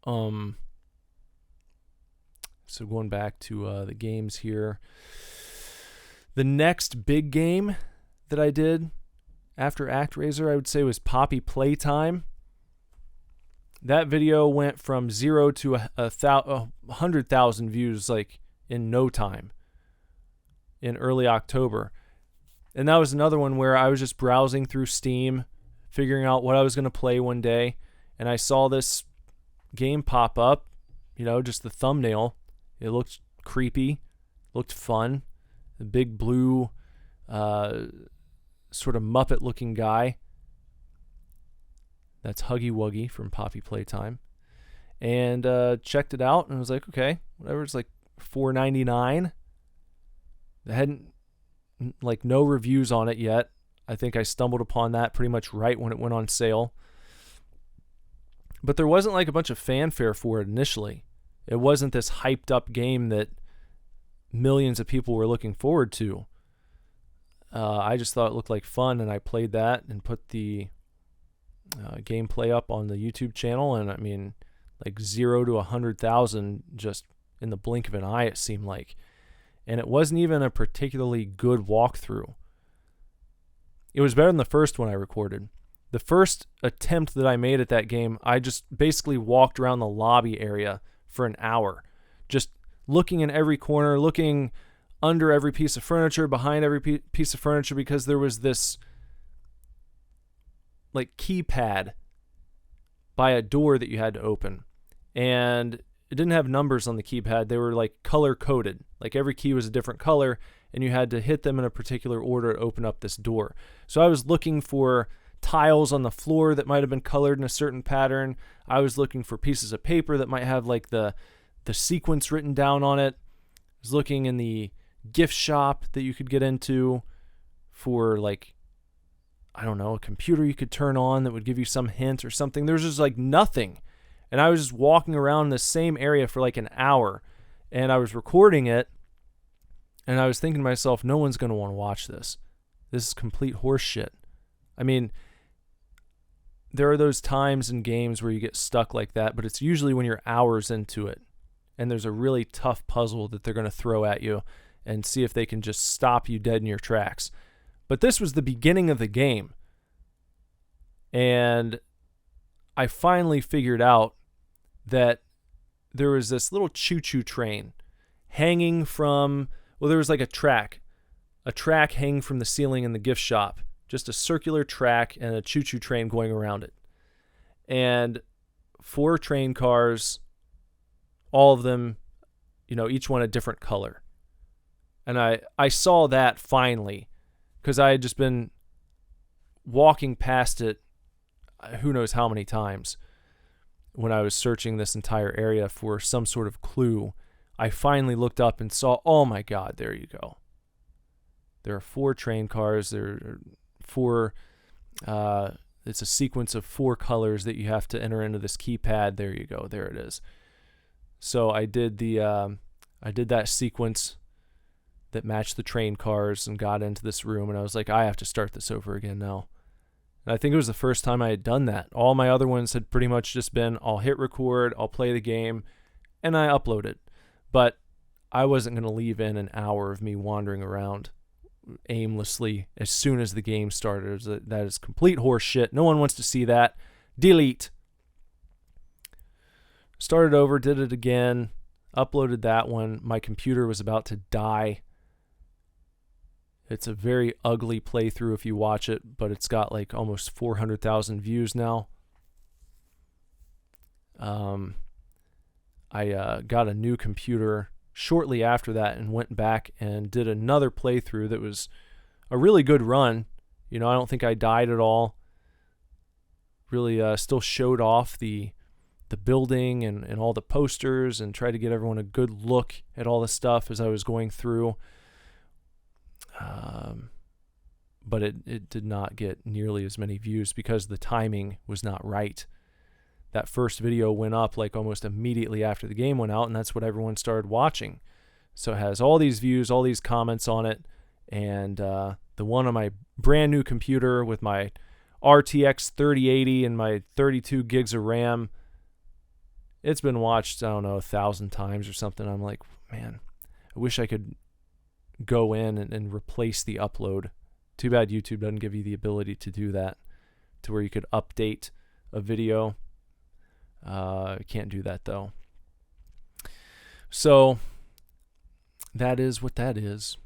So going back to the games here, the next big game that I did after Actraiser, I would say, was Poppy Playtime. That video went from 0 to 100,000 views like in no time, in early October. And that was another one where I was just browsing through Steam, figuring out what I was going to play one day, and I saw this game pop up, just the thumbnail. It looked creepy, looked fun. The big blue sort of Muppet-looking guy. That's Huggy Wuggy from Poppy Playtime. And checked it out and was like, okay, whatever. It's like $4.99. They hadn't, no reviews on it yet. I think I stumbled upon that pretty much right when it went on sale. But there wasn't a bunch of fanfare for it initially. It wasn't this hyped up game that millions of people were looking forward to. I just thought it looked like fun, and I played that and put the gameplay up on the YouTube channel, and 0 to 100,000 just in the blink of an eye, it seemed like. And it wasn't even a particularly good walkthrough. It was better than the first one I recorded. The first attempt that I made at that game, I just basically walked around the lobby area for an hour, just looking in every corner, looking under every piece of furniture, behind every piece of furniture, because there was this keypad by a door that you had to open, and it didn't have numbers on the keypad. They were color coded. Every key was a different color, and you had to hit them in a particular order to open up this door. So I was looking for tiles on the floor that might have been colored in a certain pattern. I was looking for pieces of paper that might have the sequence written down on it. I was looking in the gift shop that you could get into for a computer you could turn on that would give you some hint or something. There was just nothing. And I was just walking around the same area for an hour, and I was recording it, and I was thinking to myself, no one's going to want to watch this. This is complete horse shit. There are those times in games where you get stuck like that, but it's usually when you're hours into it, and there's a really tough puzzle that they're going to throw at you and see if they can just stop you dead in your tracks. But this was the beginning of the game, and I finally figured out that there was this little choo-choo train hanging from, there was a track hanging from the ceiling in the gift shop, just a circular track and a choo-choo train going around it. And 4 train cars, all of them, each one a different color. And I saw that finally, because I had just been walking past it who knows how many times when I was searching this entire area for some sort of clue. I finally looked up and saw, oh my God, there you go. There are 4 train cars. There are 4, it's a sequence of 4 colors that you have to enter into this keypad. There you go. There it is. So I did that sequence that matched the train cars and got into this room, and I was like, I have to start this over again now. And I think it was the first time I had done that. All my other ones had pretty much just been, I'll hit record, I'll play the game, and I upload it. But I wasn't going to leave in an hour of me wandering around aimlessly as soon as the game started. That is complete horse shit. No one wants to see that. Delete. Started over, did it again, uploaded that one. My computer was about to die. It's a very ugly playthrough if you watch it, but it's got like almost 400,000 views now. I got a new computer shortly after that and went back and did another playthrough that was a really good run. I don't think I died at all. Really still showed off the building and all the posters and tried to get everyone a good look at all the stuff as I was going through. But it did not get nearly as many views because the timing was not right. That first video went up like almost immediately after the game went out, and that's what everyone started watching. So it has all these views, all these comments on it, and the one on my brand new computer with my RTX 3080 and my 32 gigs of RAM, it's been watched, I don't know, 1,000 times or something. I'm like, man, I wish I could go in and replace the upload. Too bad YouTube doesn't give you the ability to do that, to where you could update a video. Can't do that though. So that is what that is.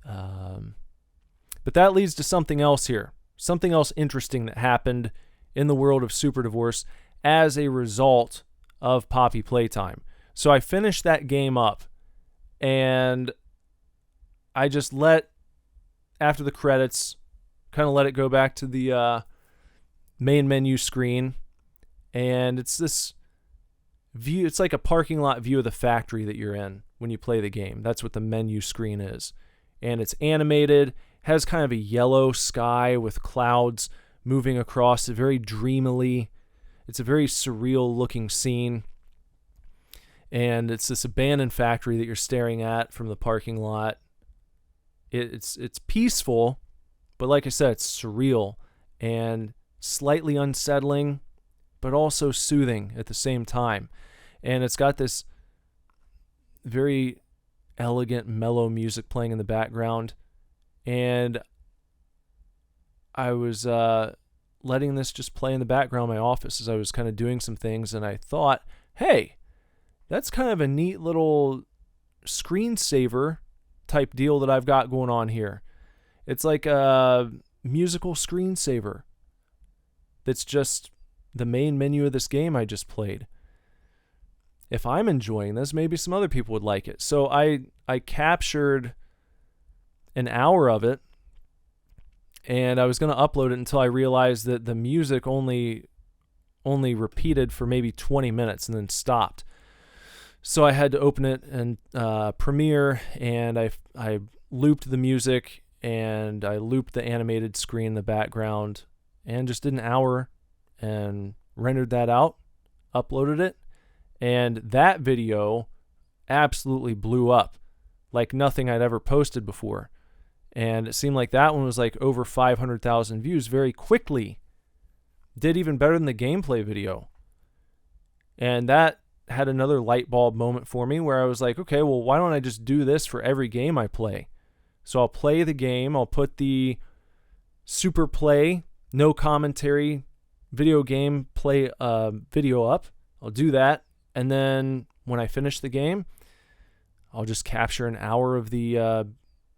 But that leads to something else here. Something else interesting that happened in the world of Super Divorce as a result of Poppy Playtime. So I finished that game up, and I just after the credits, kind of let it go back to the main menu screen. And it's this view, it's like a parking lot view of the factory that you're in when you play the game. That's what the menu screen is. And it's animated, has kind of a yellow sky with clouds moving across it very dreamily. It's a very surreal looking scene. And it's this abandoned factory that you're staring at from the parking lot. It's peaceful, but like I said, it's surreal and slightly unsettling, but also soothing at the same time. And it's got this very elegant, mellow music playing in the background. And I was letting this just play in the background in my office as I was kind of doing some things, and I thought, hey, that's kind of a neat little screensaver type deal that I've got going on here. It's like a musical screensaver that's just the main menu of this game I just played. If I'm enjoying this, maybe some other people would like it. So I captured an hour of it, and I was going to upload it until I realized that the music only repeated for maybe 20 minutes and then stopped. So I had to open it and Premiere, and I looped the music, and I looped the animated screen in the background, and just did an hour and rendered that out, uploaded it, and that video absolutely blew up like nothing I'd ever posted before. And it seemed like that one was like over 500,000 views very quickly. Did even better than the gameplay video. And that had another light bulb moment for me where I was like, okay, well, why don't I just do this for every game I play? So I'll play the game, I'll put the super play, no commentary, video game play video up. I'll do that. And then when I finish the game, I'll just capture an hour of the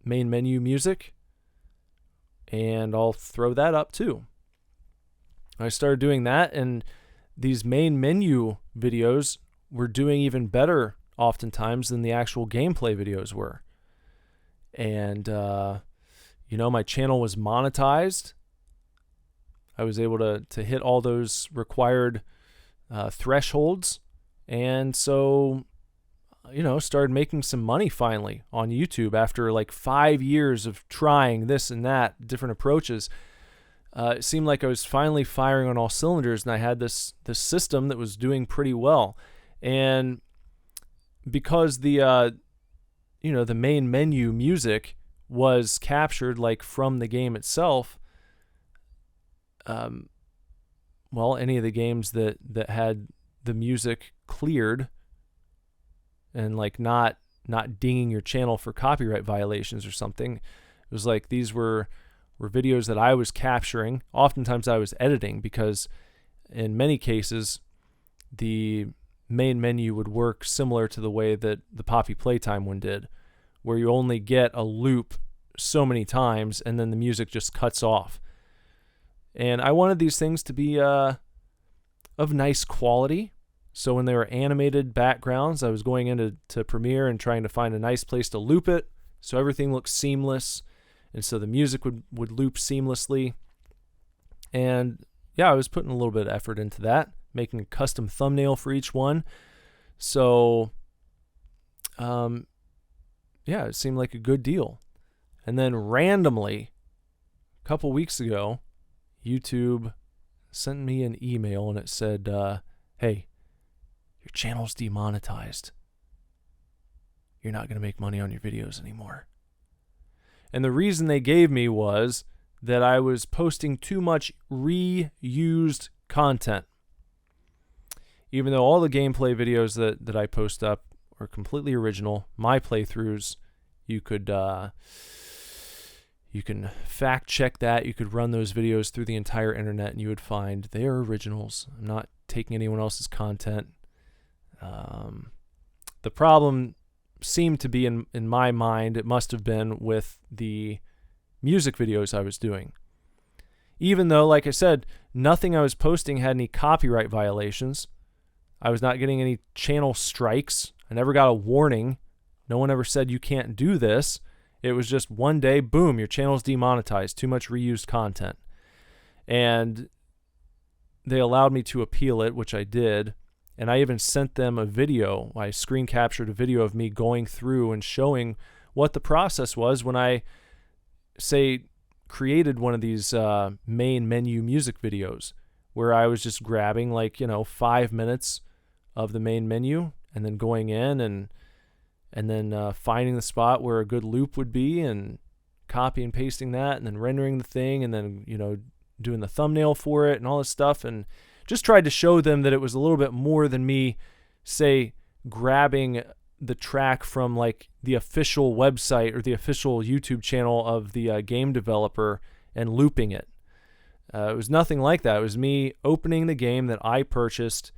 main menu music, and I'll throw that up too. I started doing that, and these main menu videos were doing even better oftentimes than the actual gameplay videos were. And, my channel was monetized. I was able to hit all those required thresholds, and so started making some money finally on YouTube after like 5 years of trying this and that, different approaches. It seemed like I was finally firing on all cylinders, and I had this system that was doing pretty well. And because the main menu music was captured like from the game itself, any of the games that had the music cleared and like not dinging your channel for copyright violations or something, it was like these were videos that I was capturing. Oftentimes I was editing, because in many cases the main menu would work similar to the way that the Poppy Playtime one did, where you only get a loop so many times and then the music just cuts off. And I wanted these things to be of nice quality. So when they were animated backgrounds, I was going into Premiere and trying to find a nice place to loop it so everything looked seamless, and so the music would loop seamlessly. And yeah, I was putting a little bit of effort into that, making a custom thumbnail for each one. So it seemed like a good deal. And then randomly, a couple weeks ago, YouTube sent me an email and it said, hey, your channel's demonetized. You're not going to make money on your videos anymore. And the reason they gave me was that I was posting too much reused content. Even though all the gameplay videos that I post up are completely original, my playthroughs, you can fact check that. You could run those videos through the entire internet and you would find they are originals. I'm not taking anyone else's content. The problem seemed to be, in my mind, it must have been with the music videos I was doing. Even though, like I said, nothing I was posting had any copyright violations. I was not getting any channel strikes. I never got a warning. No one ever said you can't do this. It was just one day, boom, your channel's demonetized, too much reused content. And they allowed me to appeal it, which I did. And I even sent them a video. I screen captured a video of me going through and showing what the process was when I, say, created one of these main menu music videos, where I was just grabbing 5 minutes of the main menu and then going in and then finding the spot where a good loop would be and copy and pasting that and then rendering the thing and then, doing the thumbnail for it and all this stuff, and just tried to show them that it was a little bit more than me, say, grabbing the track from the official website or the official YouTube channel of the game developer and looping it. It was nothing like that. It was me opening the game that I purchased,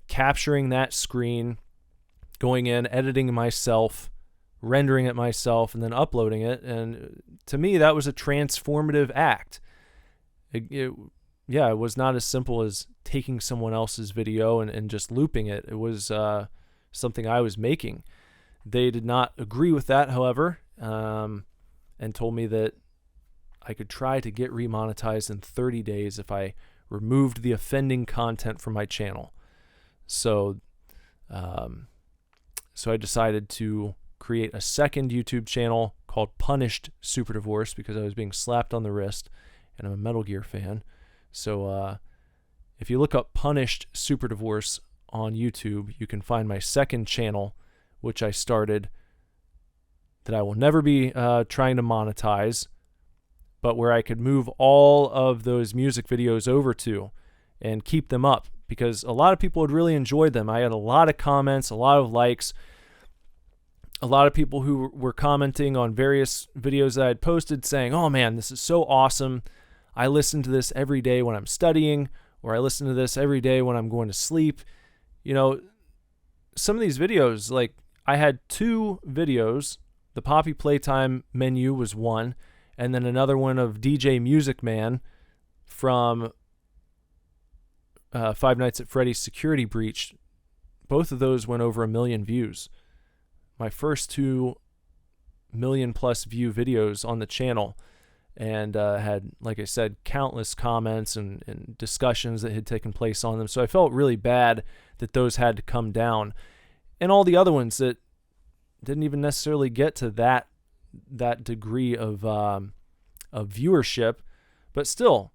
capturing that screen, going in, editing it myself, rendering it myself, and then uploading it. And to me, that was a transformative act. It was not as simple as taking someone else's video and just looping it. It was something I was making. They did not agree with that, however, and told me that I could try to get remonetized in 30 days if I removed the offending content from my channel. So I decided to create a second YouTube channel called Punished Super Divorce, because I was being slapped on the wrist, and I'm a Metal Gear fan. So if you look up Punished Super Divorce on YouTube, you can find my second channel, which I started, that I will never be trying to monetize, but where I could move all of those music videos over to and keep them up, because a lot of people had really enjoyed them. I had a lot of comments, a lot of likes, a lot of people who were commenting on various videos that I had posted saying, oh man, this is so awesome. I listen to this every day when I'm studying, or I listen to this every day when I'm going to sleep. Some of these videos, I had 2 videos. The Poppy Playtime menu was one, and then another one of DJ Music Man from Five Nights at Freddy's Security Breach. Both of those went over 1 million views. My first 2 million+ view videos on the channel. and had, like I said, countless comments and discussions that had taken place on them. So I felt really bad that those had to come down. And all the other ones that didn't even necessarily get to that degree of viewership, but still,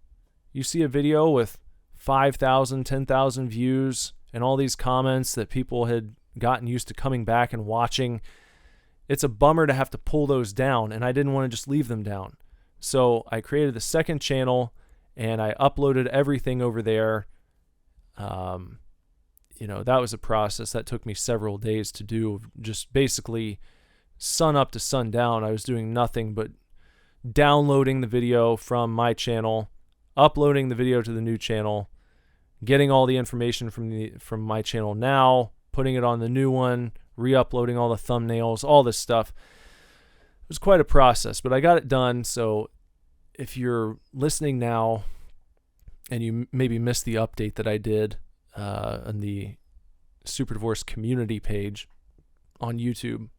you see a video with 5,000, 10,000 views and all these comments that people had gotten used to coming back and watching. It's a bummer to have to pull those down, and I didn't want to just leave them down. So I created the second channel, and I uploaded everything over there. That was a process that took me several days to do, just basically sun up to sundown. I was doing nothing but downloading the video from my channel, uploading the video to the new channel, getting all the information from my channel now, putting it on the new one, re-uploading all the thumbnails, all this stuff. It was quite a process, but I got it done. So if you're listening now and you maybe missed the update that I did on the Super Divorce community page on YouTube,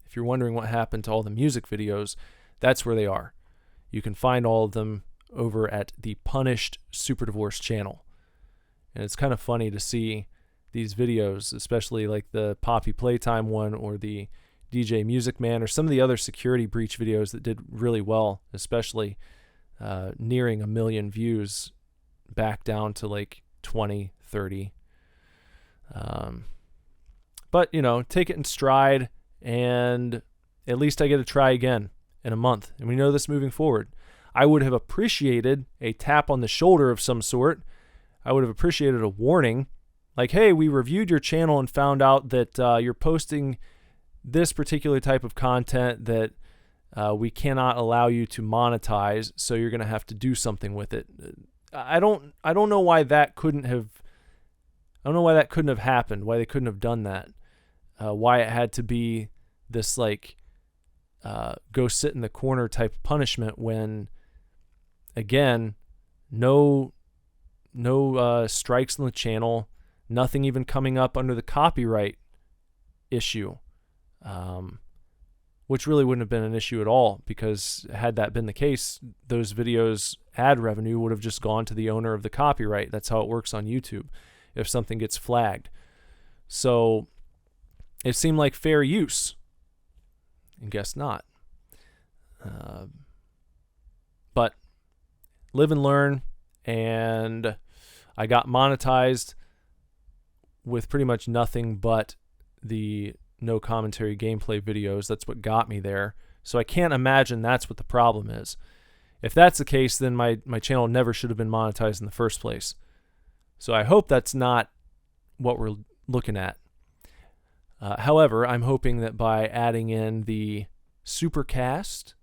if you're wondering what happened to all the music videos, that's where they are. You can find all of them over at the Punished Super Divorce channel. And it's kind of funny to see these videos, especially like the Poppy Playtime one or the DJ Music Man or some of the other security breach videos that did really well, especially nearing 1 million views, back down to like 20, 30. But, take it in stride, and at least I get to try again in a month. And we know this moving forward. I would have appreciated a tap on the shoulder of some sort. I would have appreciated a warning, like, hey, we reviewed your channel and found out that you're posting this particular type of content that we cannot allow you to monetize, so you're going to have to do something with it. I don't know why that couldn't have. I don't know why that couldn't have happened. Why they couldn't have done that. Why it had to be this like go sit in the corner type of punishment when, again, no strikes on the channel, nothing even coming up under the copyright issue, which really wouldn't have been an issue at all, because had that been the case, those videos' ad revenue would have just gone to the owner of the copyright. That's how it works on YouTube if something gets flagged. So it seemed like fair use, and guess not. But live and learn, and I got monetized with pretty much nothing but the no commentary gameplay videos. That's what got me there. So I can't imagine that's what the problem is. If that's the case, then my channel never should have been monetized in the first place. So I hope that's not what we're looking at. However, I'm hoping that by adding in the Supercast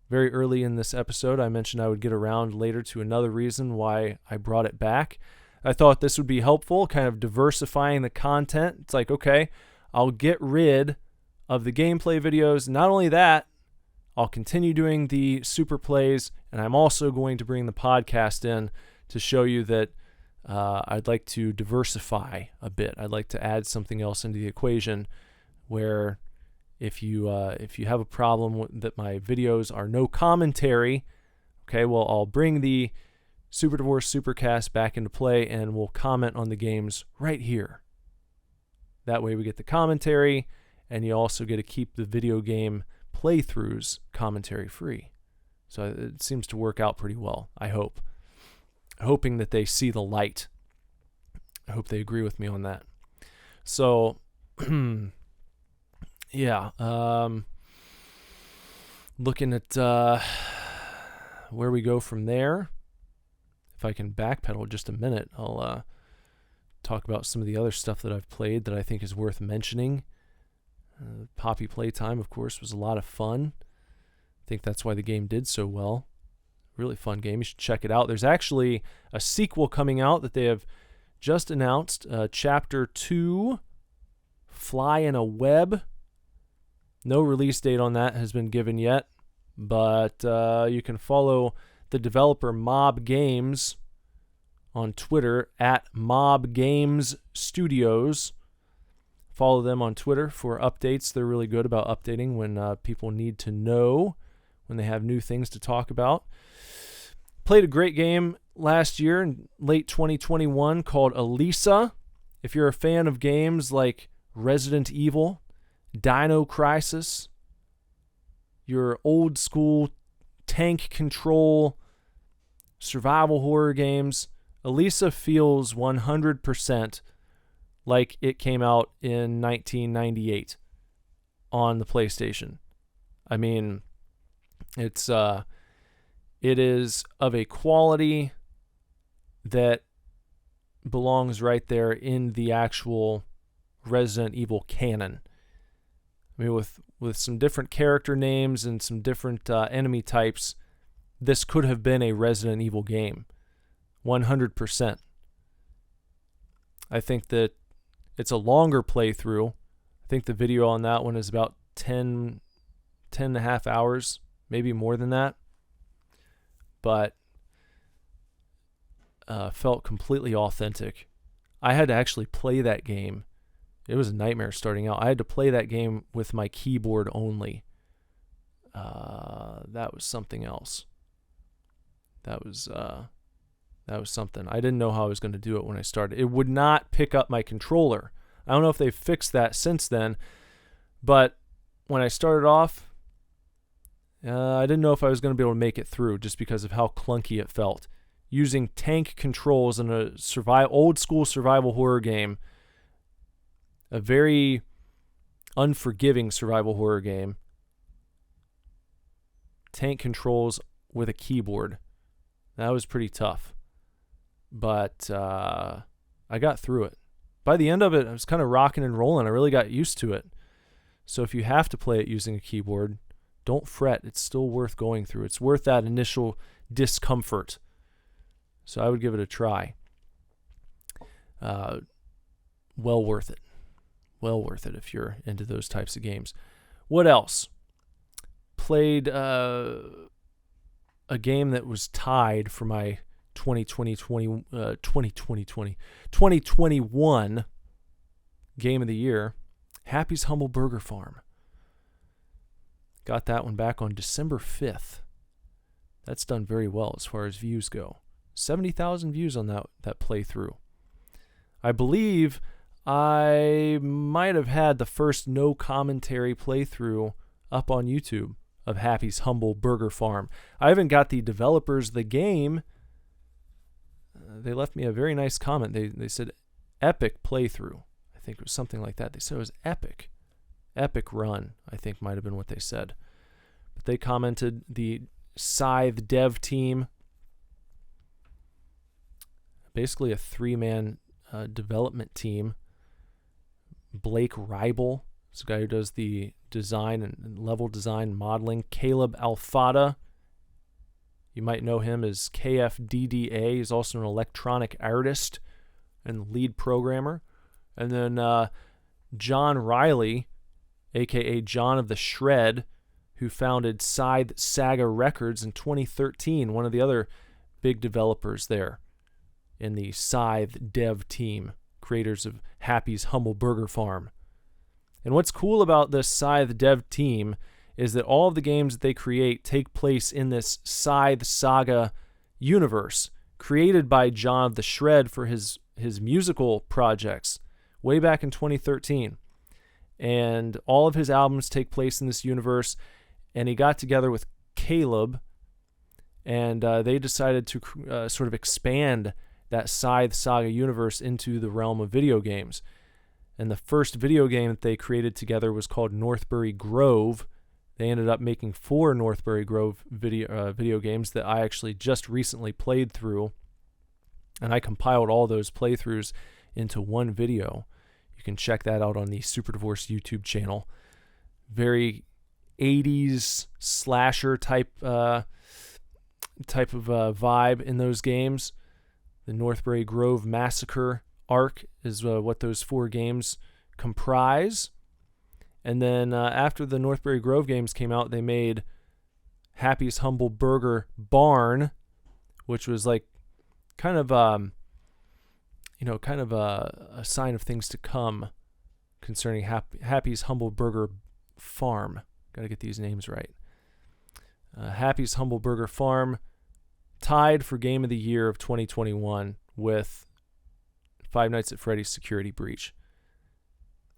very early in this episode, I mentioned I would get around later to another reason why I brought it back. I thought this would be helpful, kind of diversifying the content. It's like, okay, I'll get rid of the gameplay videos. Not only that, I'll continue doing the super plays, and I'm also going to bring the podcast in to show you that I'd like to diversify a bit. I'd like to add something else into the equation where if you have a problem that my videos are no commentary, okay, well, I'll bring the Super Divorce Supercast back into play and we'll comment on the games right here. That way we get the commentary, and you also get to keep the video game playthroughs commentary free. So it seems to work out pretty well, I hope. Hoping that they see the light. I hope they agree with me on that. So, yeah. Looking at where we go from there. If I can backpedal just a minute, I'll talk about some of the other stuff that I've played that I think is worth mentioning. Poppy Playtime, of course, was a lot of fun. I think that's why the game did so well. Really fun game. You should check it out. There's actually a sequel coming out that they have just announced. Chapter 2, Fly in a Web. No release date on that has been given yet, but you can follow the developer Mob Games on Twitter at Mob Games Studios. Follow them on Twitter for updates. They're really good about updating when people need to know, when they have new things to talk about. Played a great game last year in late 2021 called Elisa. If you're a fan of games like Resident Evil, Dino Crisis, your old school tank control survival horror games, Elisa feels 100% like it came out in 1998 on the PlayStation. I mean, it is of a quality that belongs right there in the actual Resident Evil canon. I mean, with some different character names and some different enemy types, this could have been a Resident Evil game. 100%. I think that it's a longer playthrough. I think the video on that one is about 10 and a half hours, maybe more than that. But felt completely authentic. I had to actually play that game. It was a nightmare starting out. I had to play that game with my keyboard only. That was something else. That was something. I didn't know how I was going to do it when I started. It would not pick up my controller. I don't know if they've fixed that since then, but when I started off, I didn't know if I was going to be able to make it through just because of how clunky it felt. Using tank controls in a old school survival horror game, a very unforgiving survival horror game, tank controls with a keyboard. That was pretty tough. But I got through it. By the end of it, I was kind of rocking and rolling. I really got used to it. So if you have to play it using a keyboard, don't fret. It's still worth going through. It's worth that initial discomfort. So I would give it a try. Well worth it. Well worth it if you're into those types of games. What else? Played a game that was tied for my 2021 Game of the Year, Happy's Humble Burger Farm. Got that one back on December 5th. That's done very well as far as views go. 70,000 views on that playthrough. I believe I might have had the first no commentary playthrough up on YouTube of Happy's Humble Burger Farm. I haven't got the developers of the game. They left me a very nice comment. They said epic playthrough. I think it was something like that. They said it was epic. Epic run, I think might have been what they said. But they commented the Scythe Dev Team. Basically a 3-man development team. Blake Ribel is the guy who does the design and level design modeling. Caleb Alfada, you might know him as KFDDA. He's also an electronic artist and lead programmer. And then John Riley, a.k.a. John of the Shred, who founded Scythe Saga Records in 2013, one of the other big developers there in the Scythe Dev Team, creators of Happy's Humble Burger Farm. And what's cool about this Scythe Dev Team is that all of the games that they create take place in this Scythe Saga universe, created by John of the Shred for his musical projects way back in 2013. And all of his albums take place in this universe, and he got together with Caleb, and they decided to sort of expand that Scythe Saga universe into the realm of video games. And the first video game that they created together was called Northbury Grove. They ended up making 4 Northbury Grove video games that I actually just recently played through. And I compiled all those playthroughs into one video. You can check that out on the Super Divorce YouTube channel. Very 80s slasher type of vibe in those games. The Northbury Grove Massacre arc is what those 4 games comprise. And then after the Northbury Grove games came out, they made Happy's Humble Burger Barn, which was like kind of a sign of things to come concerning Happy's Humble Burger Farm. Got to get these names right. Happy's Humble Burger Farm tied for Game of the Year of 2021 with Five Nights at Freddy's Security Breach.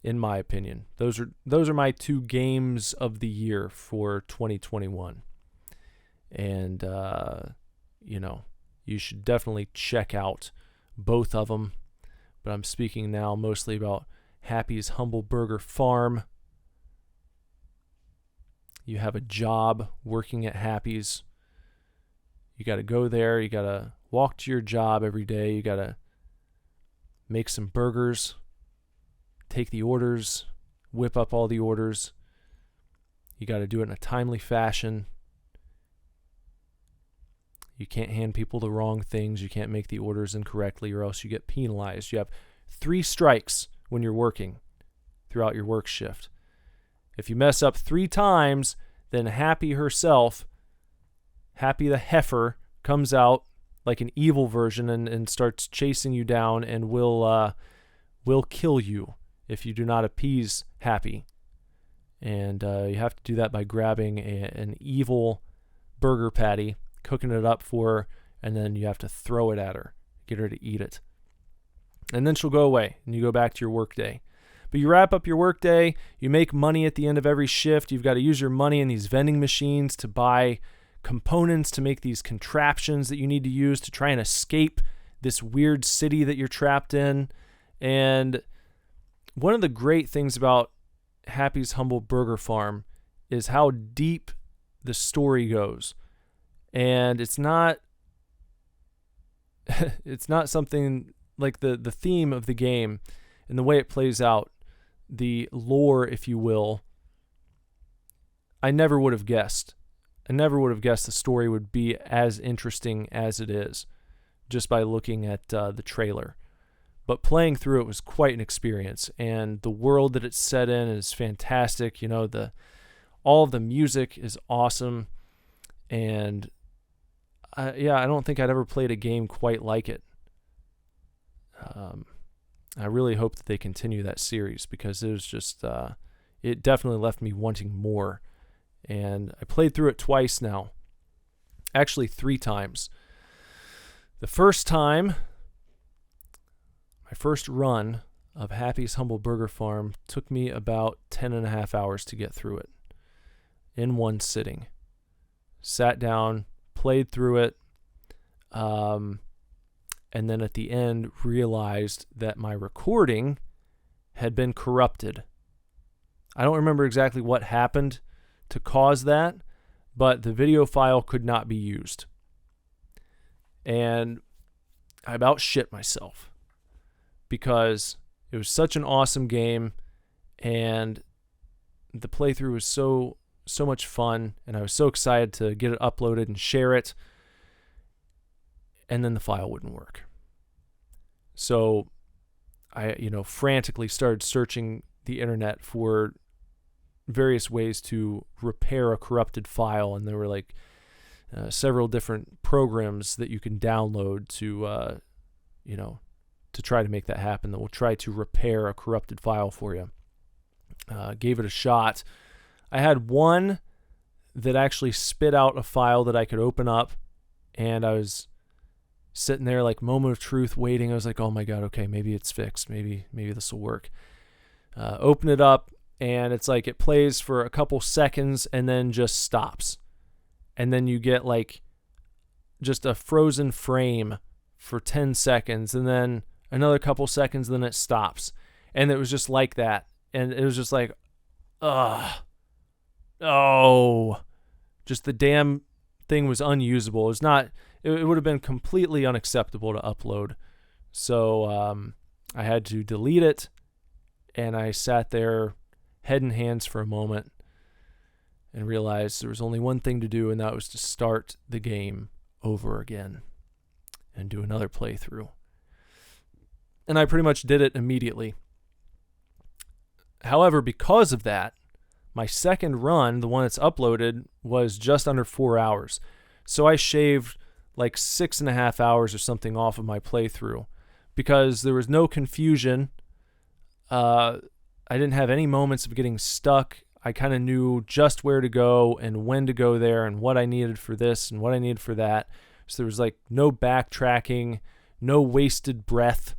In my opinion, those are my 2 games of the year for 2021, and you should definitely check out both of them. But I'm speaking now mostly about Happy's Humble Burger Farm. You have a job working at Happy's. You got to go there. You got to walk to your job every day. You got to make some burgers, take the orders, whip up all the orders. You got to do it in a timely fashion. You can't hand people the wrong things. You can't make the orders incorrectly, or else you get penalized. You have 3 strikes when you're working throughout your work shift. If you mess up 3 times, then Happy herself, Happy the heifer, comes out like an evil version and starts chasing you down and will kill you if you do not appease Happy. And you have to do that by grabbing an evil burger patty, cooking it up for her, and then you have to throw it at her, get her to eat it. And then she'll go away, and you go back to your work day. But you wrap up your work day, you make money at the end of every shift. You've got to use your money in these vending machines to buy components to make these contraptions that you need to use to try and escape this weird city that you're trapped in. And one of the great things about Happy's Humble Burger Farm is how deep the story goes. And it's not something like the theme of the game and the way it plays out, the lore, if you will. I never would have guessed. I never would have guessed the story would be as interesting as it is just by looking at the trailer. But playing through it was quite an experience, and the world that it's set in is fantastic. All of the music is awesome, and I don't think I'd ever played a game quite like it. I really hope that they continue that series, because it was just, it definitely left me wanting more. And I played through it twice now. Actually, 3 times. The first time, my first run of Happy's Humble Burger Farm took me about 10.5 hours to get through it in one sitting. Sat down, played through it, and then at the end realized that my recording had been corrupted. I don't remember exactly what happened to cause that, but the video file could not be used. And I about shit myself, because it was such an awesome game, and the playthrough was so much fun, and I was so excited to get it uploaded and share it, and then the file wouldn't work. So I, frantically started searching the internet for various ways to repair a corrupted file, and there were several different programs that you can download to try to make that happen, that will try to repair a corrupted file for you. Gave it a shot. I had one that actually spit out a file that I could open up, and I was sitting there like moment of truth waiting. I was like, oh my God, okay, maybe it's fixed. Maybe this will work. Open it up, and it's like it plays for a couple seconds and then just stops. And then you get just a frozen frame for 10 seconds, and then another couple seconds, then it stops. And it was just like that. And it was just like, ugh. Oh. Just the damn thing was unusable. It was not, it would have been completely unacceptable to upload. So I had to delete it, and I sat there head in hands for a moment and realized there was only one thing to do, and that was to start the game over again and do another playthrough. And I pretty much did it immediately. However, because of that, my second run, the one that's uploaded, was just under 4 hours. So I shaved 6.5 hours or something off of my playthrough, because there was no confusion. I didn't have any moments of getting stuck. I kind of knew just where to go and when to go there and what I needed for this and what I needed for that. So there was like no backtracking, no wasted breath.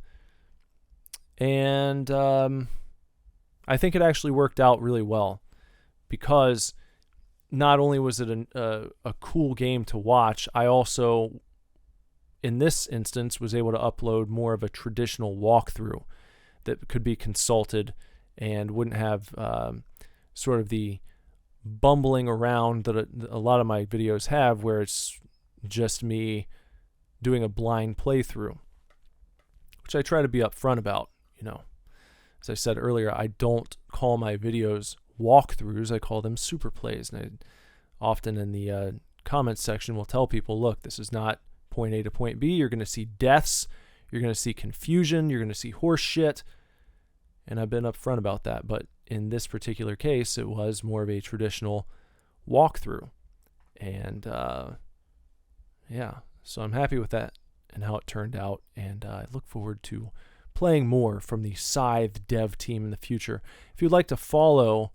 And I think it actually worked out really well, because not only was it a cool game to watch, I also, in this instance, was able to upload more of a traditional walkthrough that could be consulted and wouldn't have sort of the bumbling around that a lot of my videos have, where it's just me doing a blind playthrough, which I try to be upfront about. As I said earlier, I don't call my videos walkthroughs, I call them super plays. And I often in the comments section will tell people, look, this is not point A to point B. You're going to see deaths, you're going to see confusion, you're going to see horse shit. And I've been upfront about that. But in this particular case, it was more of a traditional walkthrough. And yeah, so I'm happy with that and how it turned out. And I look forward to playing more from the Scythe Dev Team in the future. If you'd like to follow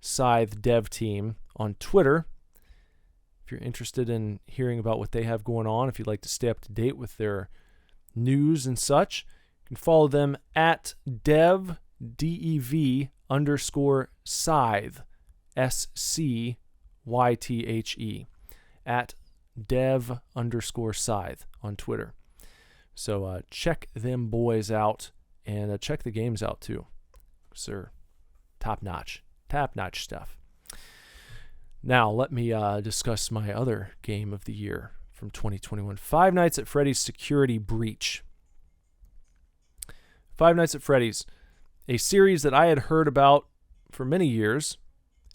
Scythe Dev Team on Twitter, if you're interested in hearing about what they have going on, if you'd like to stay up to date with their news and such, you can follow them at dev, DEV _scythe, SCYTHE, at dev _scythe on Twitter. So check them boys out, and check the games out too. Sir, top-notch stuff. Now, let me discuss my other game of the year from 2021. Five Nights at Freddy's Security Breach. Five Nights at Freddy's, a series that I had heard about for many years,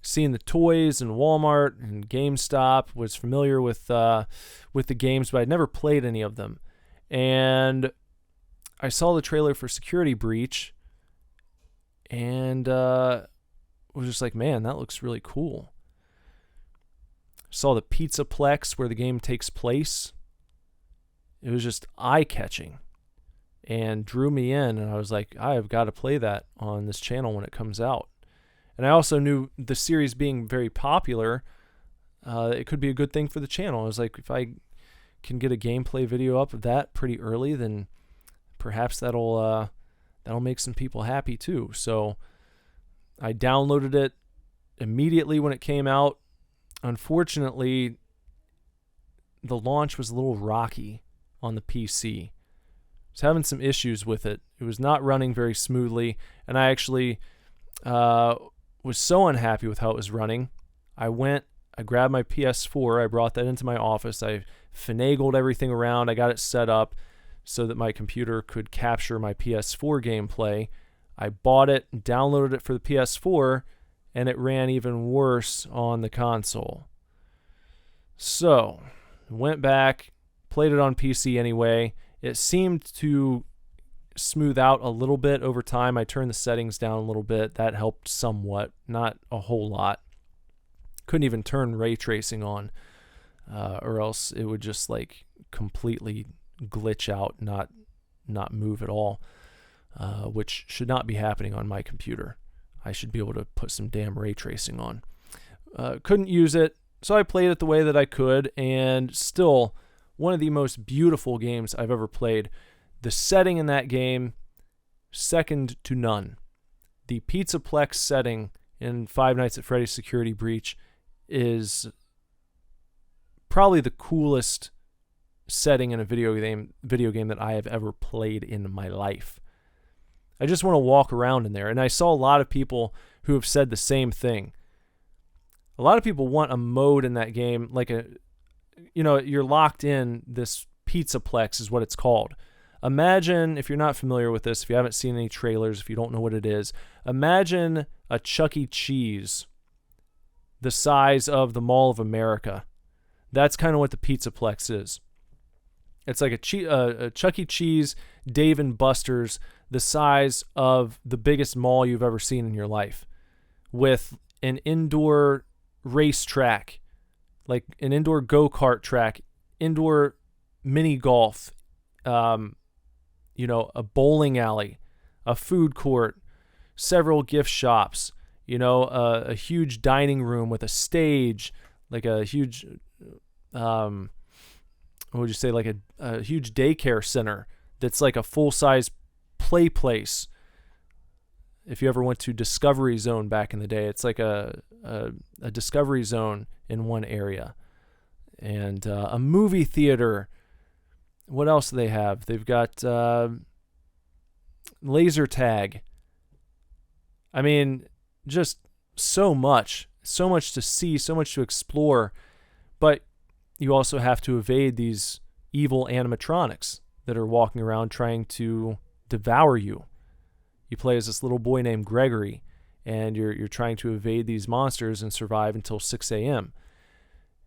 seen the toys in Walmart and GameStop, was familiar with the games, but I'd never played any of them. And I saw the trailer for Security Breach and was just like, man, that looks really cool. Saw the Pizzaplex where the game takes place. It was just eye-catching and drew me in, and I was like, I have got to play that on this channel when it comes out. And I also knew the series being very popular, it could be a good thing for the channel. I was like, if I can get a gameplay video up of that pretty early, then perhaps that'll make some people happy too. So I downloaded it immediately when it came out. Unfortunately, the launch was a little rocky on the PC. I was having some issues with it. It was not running very smoothly, and I actually was so unhappy with how it was running. I grabbed my PS4, I brought that into my office, I finagled everything around, I got it set up so that my computer could capture my PS4 gameplay. I bought it, downloaded it for the PS4, and it ran even worse on the console. So, went back, played it on PC anyway. It seemed to smooth out a little bit over time. I turned the settings down a little bit. That helped somewhat, not a whole lot. Couldn't even turn ray tracing on, or else it would just like completely glitch out, not move at all, which should not be happening on my computer. I should be able to put some damn ray tracing on. Couldn't use it, so I played it the way that I could, and still one of the most beautiful games I've ever played. The setting in that game, second to none. The Pizzaplex setting in Five Nights at Freddy's Security Breach is probably the coolest setting in a video game that I have ever played in my life. I just want to walk around in there, and I saw a lot of people who have said the same thing. A lot of people want a mode in that game, like you're locked in. This Pizzaplex is what it's called. Imagine, if you're not familiar with this, if you haven't seen any trailers, if you don't know what it is, imagine a Chuck E. Cheese the size of the Mall of America. That's kind of what the Pizzaplex is. It's like a Chuck E. Cheese, Dave & Buster's, the size of the biggest mall you've ever seen in your life, with an indoor racetrack, like an indoor go-kart track, indoor mini golf, a bowling alley, a food court, several gift shops, a huge dining room with a stage, like a huge, what would you say, like a huge daycare center that's like a full-size play place. If you ever went to Discovery Zone back in the day, it's like a Discovery Zone in one area. And a movie theater. What else do they have? They've got laser tag. I mean, just so much to see, so much to explore. But you also have to evade these evil animatronics that are walking around trying to devour you. You play as this little boy named Gregory, and you're trying to evade these monsters and survive until 6 a.m.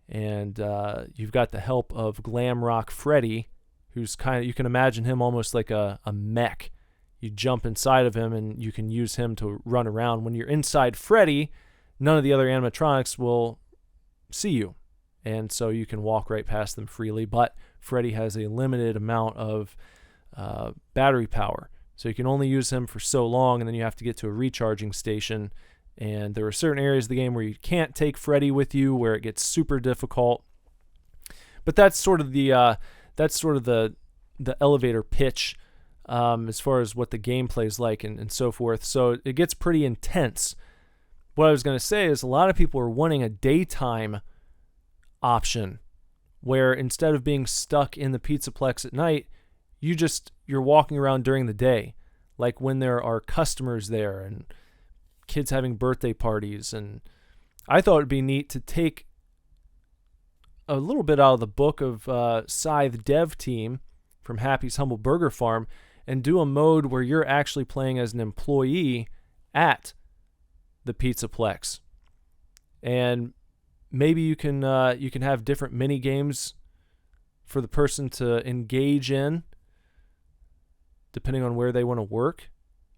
And you've got the help of Glam Rock Freddy, who's you can imagine him almost like a mech. You jump inside of him, and you can use him to run around. When you're inside Freddy, none of the other animatronics will see you, and so you can walk right past them freely. But Freddy has a limited amount of battery power, so you can only use him for so long, and then you have to get to a recharging station. And there are certain areas of the game where you can't take Freddy with you, where it gets super difficult. But that's sort of the elevator pitch as far as what the gameplay is like and so forth. So it gets pretty intense. What I was going to say is a lot of people are wanting a daytime option where instead of being stuck in the Pizzaplex at night, you're walking around during the day, like when there are customers there and kids having birthday parties. And I thought it'd be neat to take a little bit out of the book of Scythe Dev Team from Happy's Humble Burger Farm and do a mode where you're actually playing as an employee at the Pizzaplex. And maybe you can have different mini games for the person to engage in depending on where they want to work.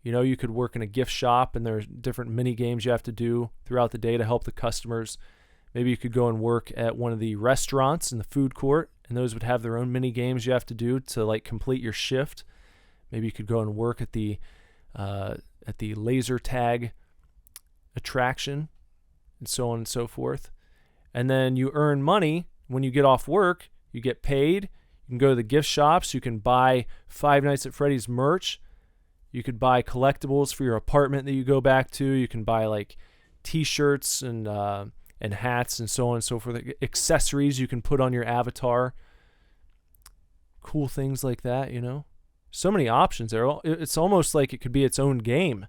You could work in a gift shop, and there's different mini games you have to do throughout the day to help the customers. Maybe you could go and work at one of the restaurants in the food court, and those would have their own mini games you have to do to like complete your shift. Maybe you could go and work at the laser tag attraction, and so on and so forth. And then you earn money when you get off work. You get paid. You can go to the gift shops. You can buy Five Nights at Freddy's merch. You could buy collectibles for your apartment that you go back to. You can buy like T-shirts and hats and so on and so forth. Accessories you can put on your avatar. Cool things like that, So many options there. It's almost like it could be its own game.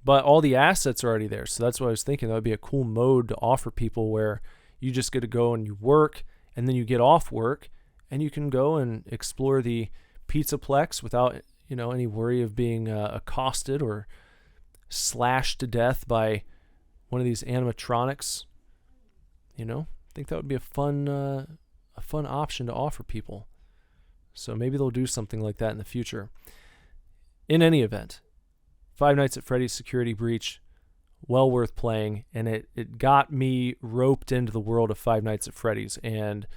But all the assets are already there. So that's what I was thinking. That would be a cool mode to offer people where you just get to go and you work, and then you get off work, and you can go and explore the Pizzaplex without any worry of being accosted or slashed to death by one of these animatronics. I think that would be a fun option to offer people. So maybe they'll do something like that in the future. In any event, Five Nights at Freddy's Security Breach, well worth playing, and it got me roped into the world of Five Nights at Freddy's. And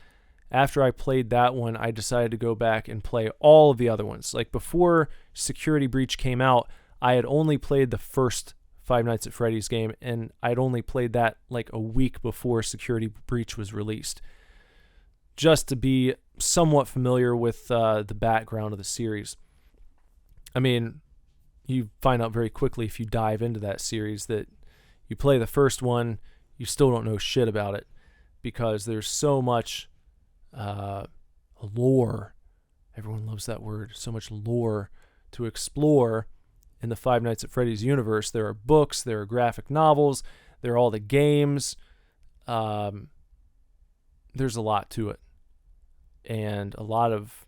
after I played that one, I decided to go back and play all of the other ones. Like before Security Breach came out, I had only played the first Five Nights at Freddy's game, and I'd only played that like a week before Security Breach was released, just to be somewhat familiar with the background of the series. I mean, you find out very quickly if you dive into that series that you play the first one, you still don't know shit about it, because there's so much lore. Everyone loves that word. So much lore to explore in the Five Nights at Freddy's universe. There are books, there are graphic novels, there are all the games. There's a lot to it, and a lot of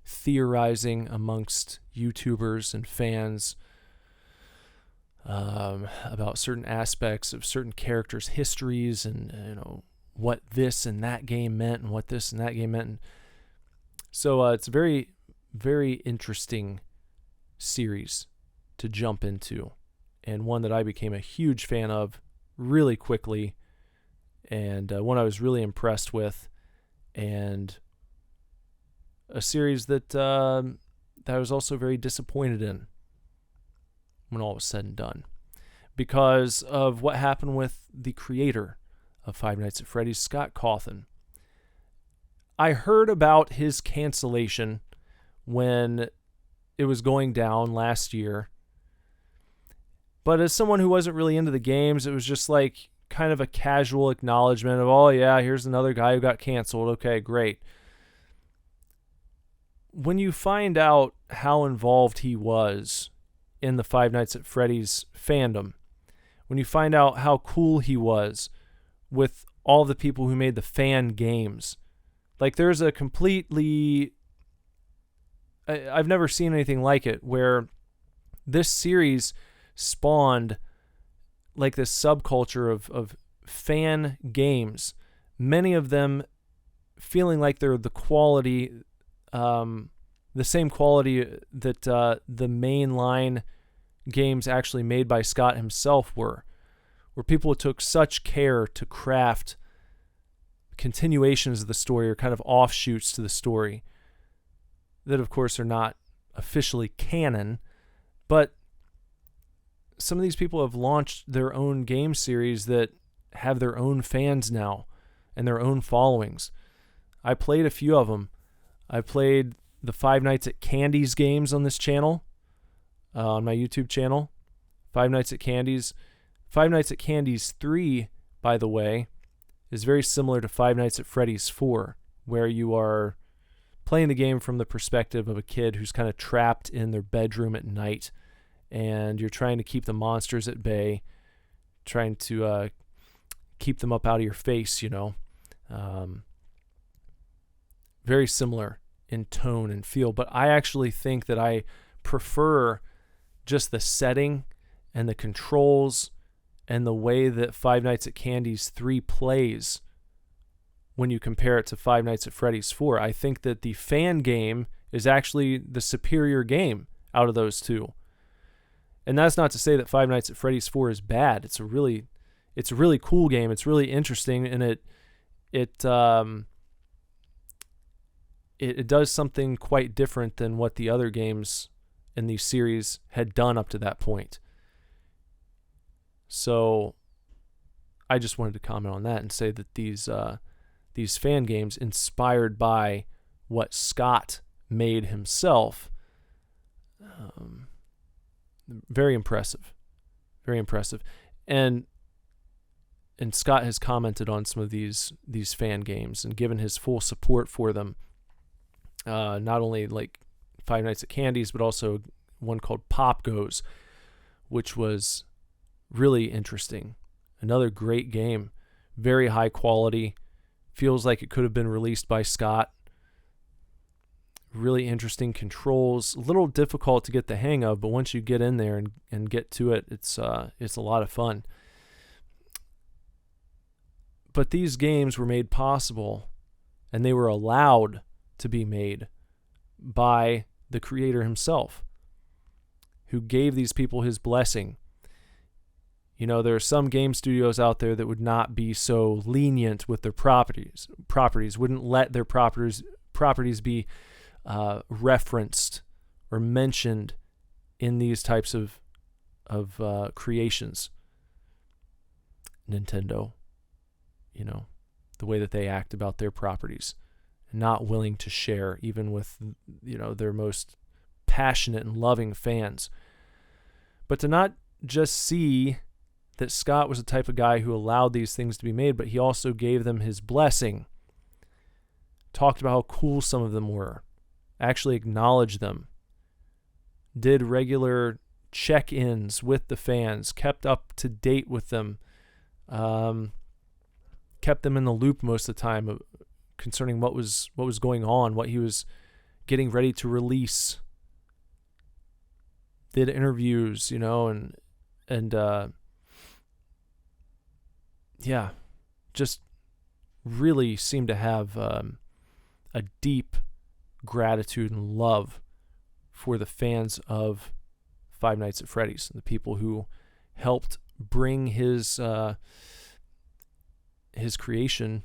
theorizing amongst YouTubers and fans about certain aspects of certain characters' histories, and what this and that game meant, and what this and that game meant. So it's a very, very interesting series to jump into, and one that I became a huge fan of really quickly, and one I was really impressed with, and a series that I was also very disappointed in when all was said and done. because of what happened with the creator of Five Nights at Freddy's, Scott Cawthon. I heard about his cancellation when it was going down last year. But as someone who wasn't really into the games, it was just like kind of a casual acknowledgement of, oh yeah, here's another guy who got canceled. Okay, great. When you find out how involved he was in the Five Nights at Freddy's fandom, when you find out how cool he was with all the people who made the fan games, like there's a completely... I've never seen anything like it, where this series spawned like this subculture of fan games, many of them feeling like they're the quality, the same quality that the mainline games actually made by Scott himself were, where people took such care to craft continuations of the story or kind of offshoots to the story that of course are not officially canon, but some of these people have launched their own game series that have their own fans now and their own followings. I played a few of them. I played the Five Nights at Candy's games on this channel, on my YouTube channel. Five Nights at Candy's. Five Nights at Candy's 3, by the way, is very similar to Five Nights at Freddy's 4, where you are playing the game from the perspective of a kid who's kind of trapped in their bedroom at night, and you're trying to keep the monsters at bay, trying to keep them up out of your face, you know. Very similar in tone and feel, but I actually think that I prefer just the setting and the controls and the way that Five Nights at Candy's 3 plays when you compare it to Five Nights at Freddy's 4. I think that the fan game is actually the superior game out of those two. And that's not to say that Five Nights at Freddy's 4 is bad. It's a really cool game. It's really interesting, and it does something quite different than what the other games in the series had done up to that point. So I just wanted to comment on that and say that these fan games, inspired by what Scott made himself, very impressive. Very impressive. And Scott has commented on some of these fan games and given his full support for them. Not only like Five Nights at Candy's, but also one called Pop Goes, which was really interesting. Another great game. Very high quality. Feels like it could have been released by Scott. Really interesting controls. A little difficult to get the hang of, but once you get in there and get to it, it's a lot of fun. But these games were made possible, and they were allowed to be made by the creator himself, who gave these people his blessing. You know, there are some game studios out there that would not be so lenient with their properties, wouldn't let their properties be referenced or mentioned in these types of creations. Nintendo, you know, the way that they act about their properties, not willing to share even with, you know, their most passionate and loving fans. But to not just see that Scott was the type of guy who allowed these things to be made, but he also gave them his blessing, talked about how cool some of them were, actually acknowledged them, did regular check-ins with the fans, kept up to date with them, kept them in the loop most of the time concerning what was going on, what he was getting ready to release. Did interviews, you know, and yeah, just really seemed to have a deep gratitude and love for the fans of Five Nights at Freddy's, the people who helped bring his creation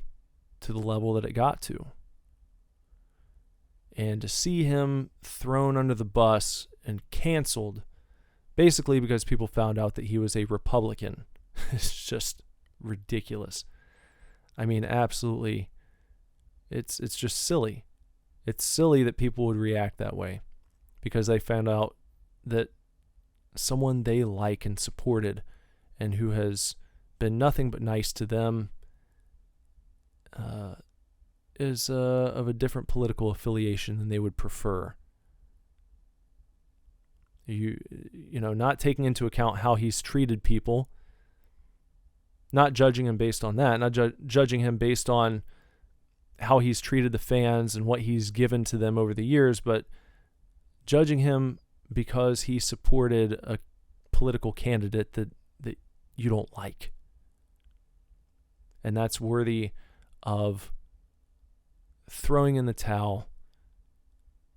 to the level that it got to. And to see him thrown under the bus and canceled basically because people found out that he was a Republican. It's just ridiculous. I mean, absolutely, it's just silly. It's silly that people would react that way because they found out that someone they like and supported and who has been nothing but nice to them is of a different political affiliation than they would prefer. You know, not taking into account how he's treated people, not judging him based on that, not judging him based on how he's treated the fans and what he's given to them over the years, but judging him because he supported a political candidate that you don't like. And that's worthy of throwing in the towel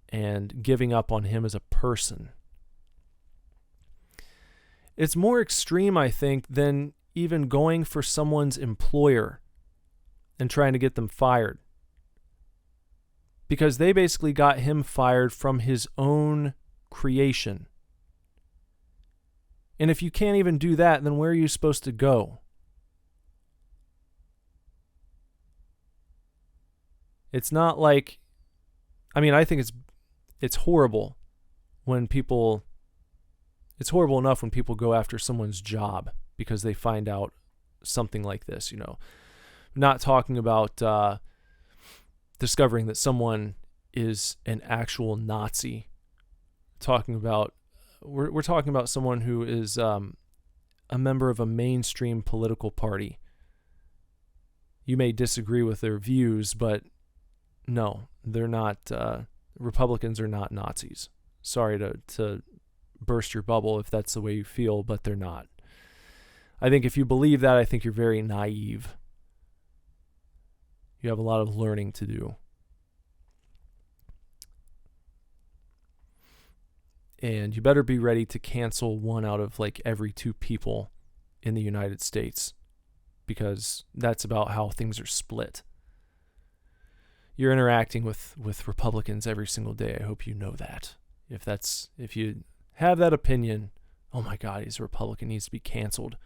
and giving up on him as a person. It's more extreme, I think, than even going for someone's employer and trying to get them fired. Because they basically got him fired from his own creation. And if you can't even do that, then where are you supposed to go? It's not like, I mean, I think it's horrible when people, it's horrible enough when people go after someone's job because they find out something like this, you know. Not talking about discovering that someone is an actual Nazi. Talking about, we're talking about someone who is a member of a mainstream political party. You may disagree with their views, but no, they're not, Republicans are not Nazis. Sorry to burst your bubble if that's the way you feel, but they're not. I think if you believe that, I think you're very naive. You have a lot of learning to do. And you better be ready to cancel one out of like every 2 people in the United States, because that's about how things are split. You're interacting with Republicans every single day. I hope you know that. If you have that opinion, oh my God, he's a Republican, needs to be canceled.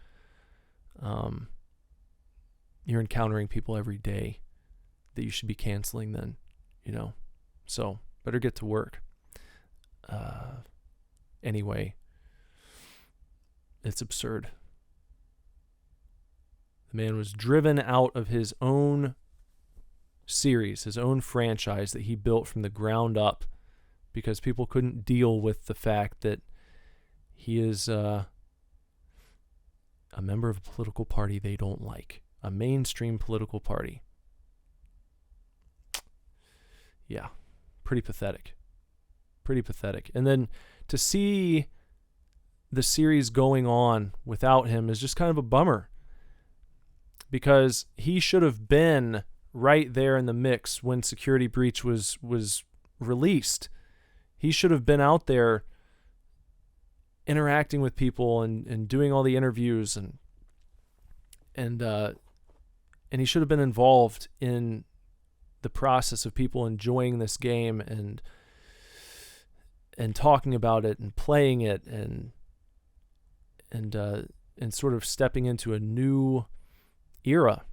You're encountering people every day that you should be canceling then, you know. So better get to work. Anyway, it's absurd. The man was driven out of his own series, his own franchise that he built from the ground up because people couldn't deal with the fact that he is a member of a political party they don't like, a mainstream political party. Yeah, pretty pathetic. Pretty pathetic. And then to see the series going on without him is just kind of a bummer, because he should have been right there in the mix when Security Breach was released. He should have been out there interacting with people and doing all the interviews and he should have been involved in the process of people enjoying this game and talking about it and playing it and sort of stepping into a new era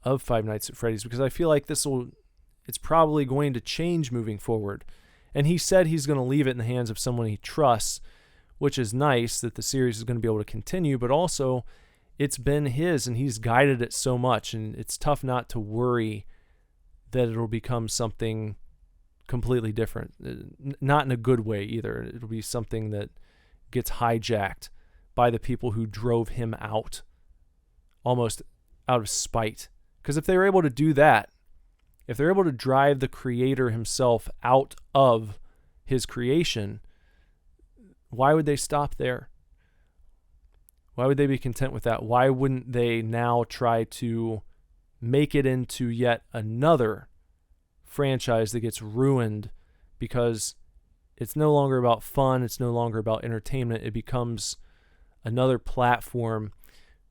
of Five Nights at Freddy's, because I feel like it's probably going to change moving forward. And he said he's going to leave it in the hands of someone he trusts, which is nice that the series is going to be able to continue, but also it's been his and he's guided it so much, and it's tough not to worry that it'll become something completely different. Not in a good way either. It'll be something that gets hijacked by the people who drove him out, almost out of spite. Because if they were able to do that, if they're able to drive the creator himself out of his creation, why would they stop there? Why would they be content with that? Why wouldn't they now try to make it into yet another franchise that gets ruined because it's no longer about fun, it's no longer about entertainment, it becomes another platform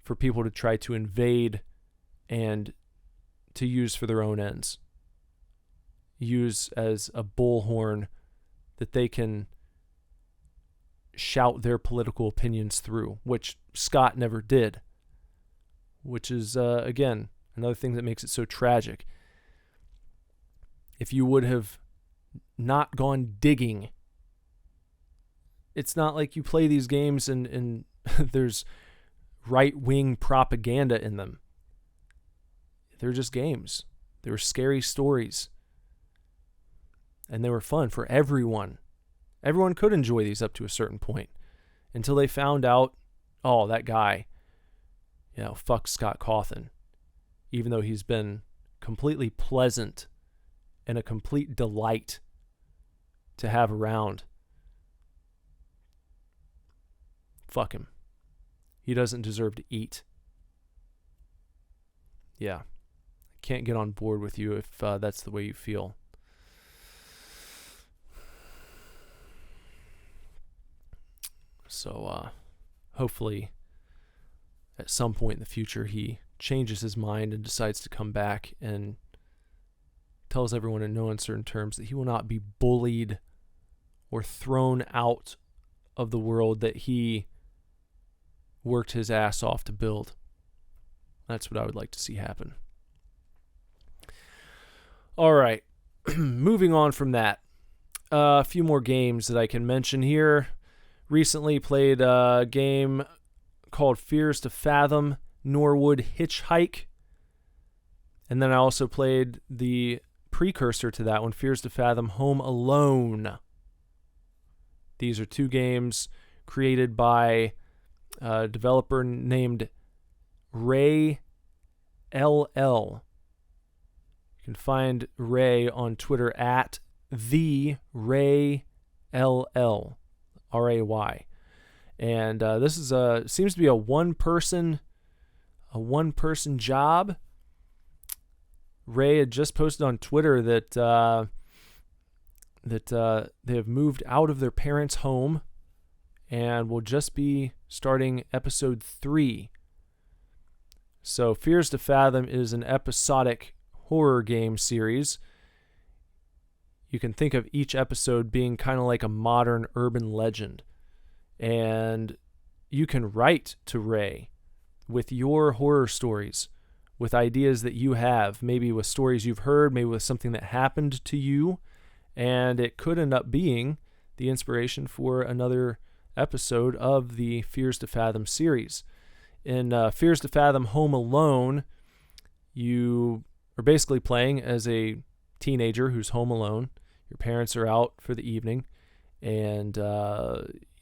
for people to try to invade and to use for their own ends. Use as a bullhorn that they can shout their political opinions through, which Scott never did, which is, again, another thing that makes it so tragic. If you would have not gone digging, it's not like you play these games and there's right-wing propaganda in them. They're just games. They were scary stories. And they were fun for everyone. Everyone could enjoy these up to a certain point until they found out, oh, that guy, fuck Scott Cawthon. Even though he's been completely pleasant and a complete delight to have around. Fuck him. He doesn't deserve to eat. Yeah. I can't get on board with you if that's the way you feel. So, hopefully, at some point in the future, he changes his mind and decides to come back and tells everyone in no uncertain terms that he will not be bullied or thrown out of the world that he worked his ass off to build. That's what I would like to see happen. All right, moving on from that. A few more games that I can mention here. Recently played a game called Fears to Fathom, Norwood Hitchhike. And then I also played the precursor to that one, Fears to Fathom, Home Alone. These are two games created by a developer named Ray LL. You can find Ray on Twitter at the Ray LL. RAY. And this is seems to be a one-person job. Ray had just posted on Twitter that they have moved out of their parents' home and will just be starting episode 3. So Fears to Fathom is an episodic horror game series. You can think of each episode being kind of like a modern urban legend. And you can write to Ray with your horror stories, with ideas that you have, maybe with stories you've heard, maybe with something that happened to you. And it could end up being the inspiration for another episode of the Fears to Fathom series. In Fears to Fathom Home Alone, you are basically playing as a teenager who's home alone. Your parents are out for the evening, and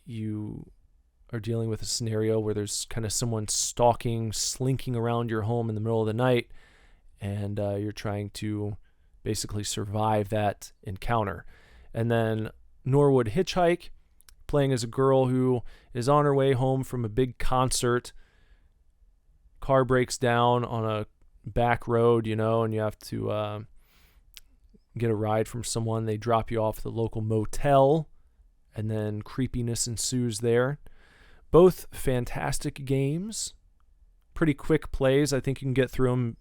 you are dealing with a scenario where there's kind of someone slinking around your home in the middle of the night, and you're trying to basically survive that encounter. And then Norwood Hitchhike, playing as a girl who is on her way home from a big concert. Car breaks down on a back road, and you have to get a ride from someone. They drop you off at the local motel, and then creepiness ensues there. Both fantastic games. Pretty quick plays. I think you can get through them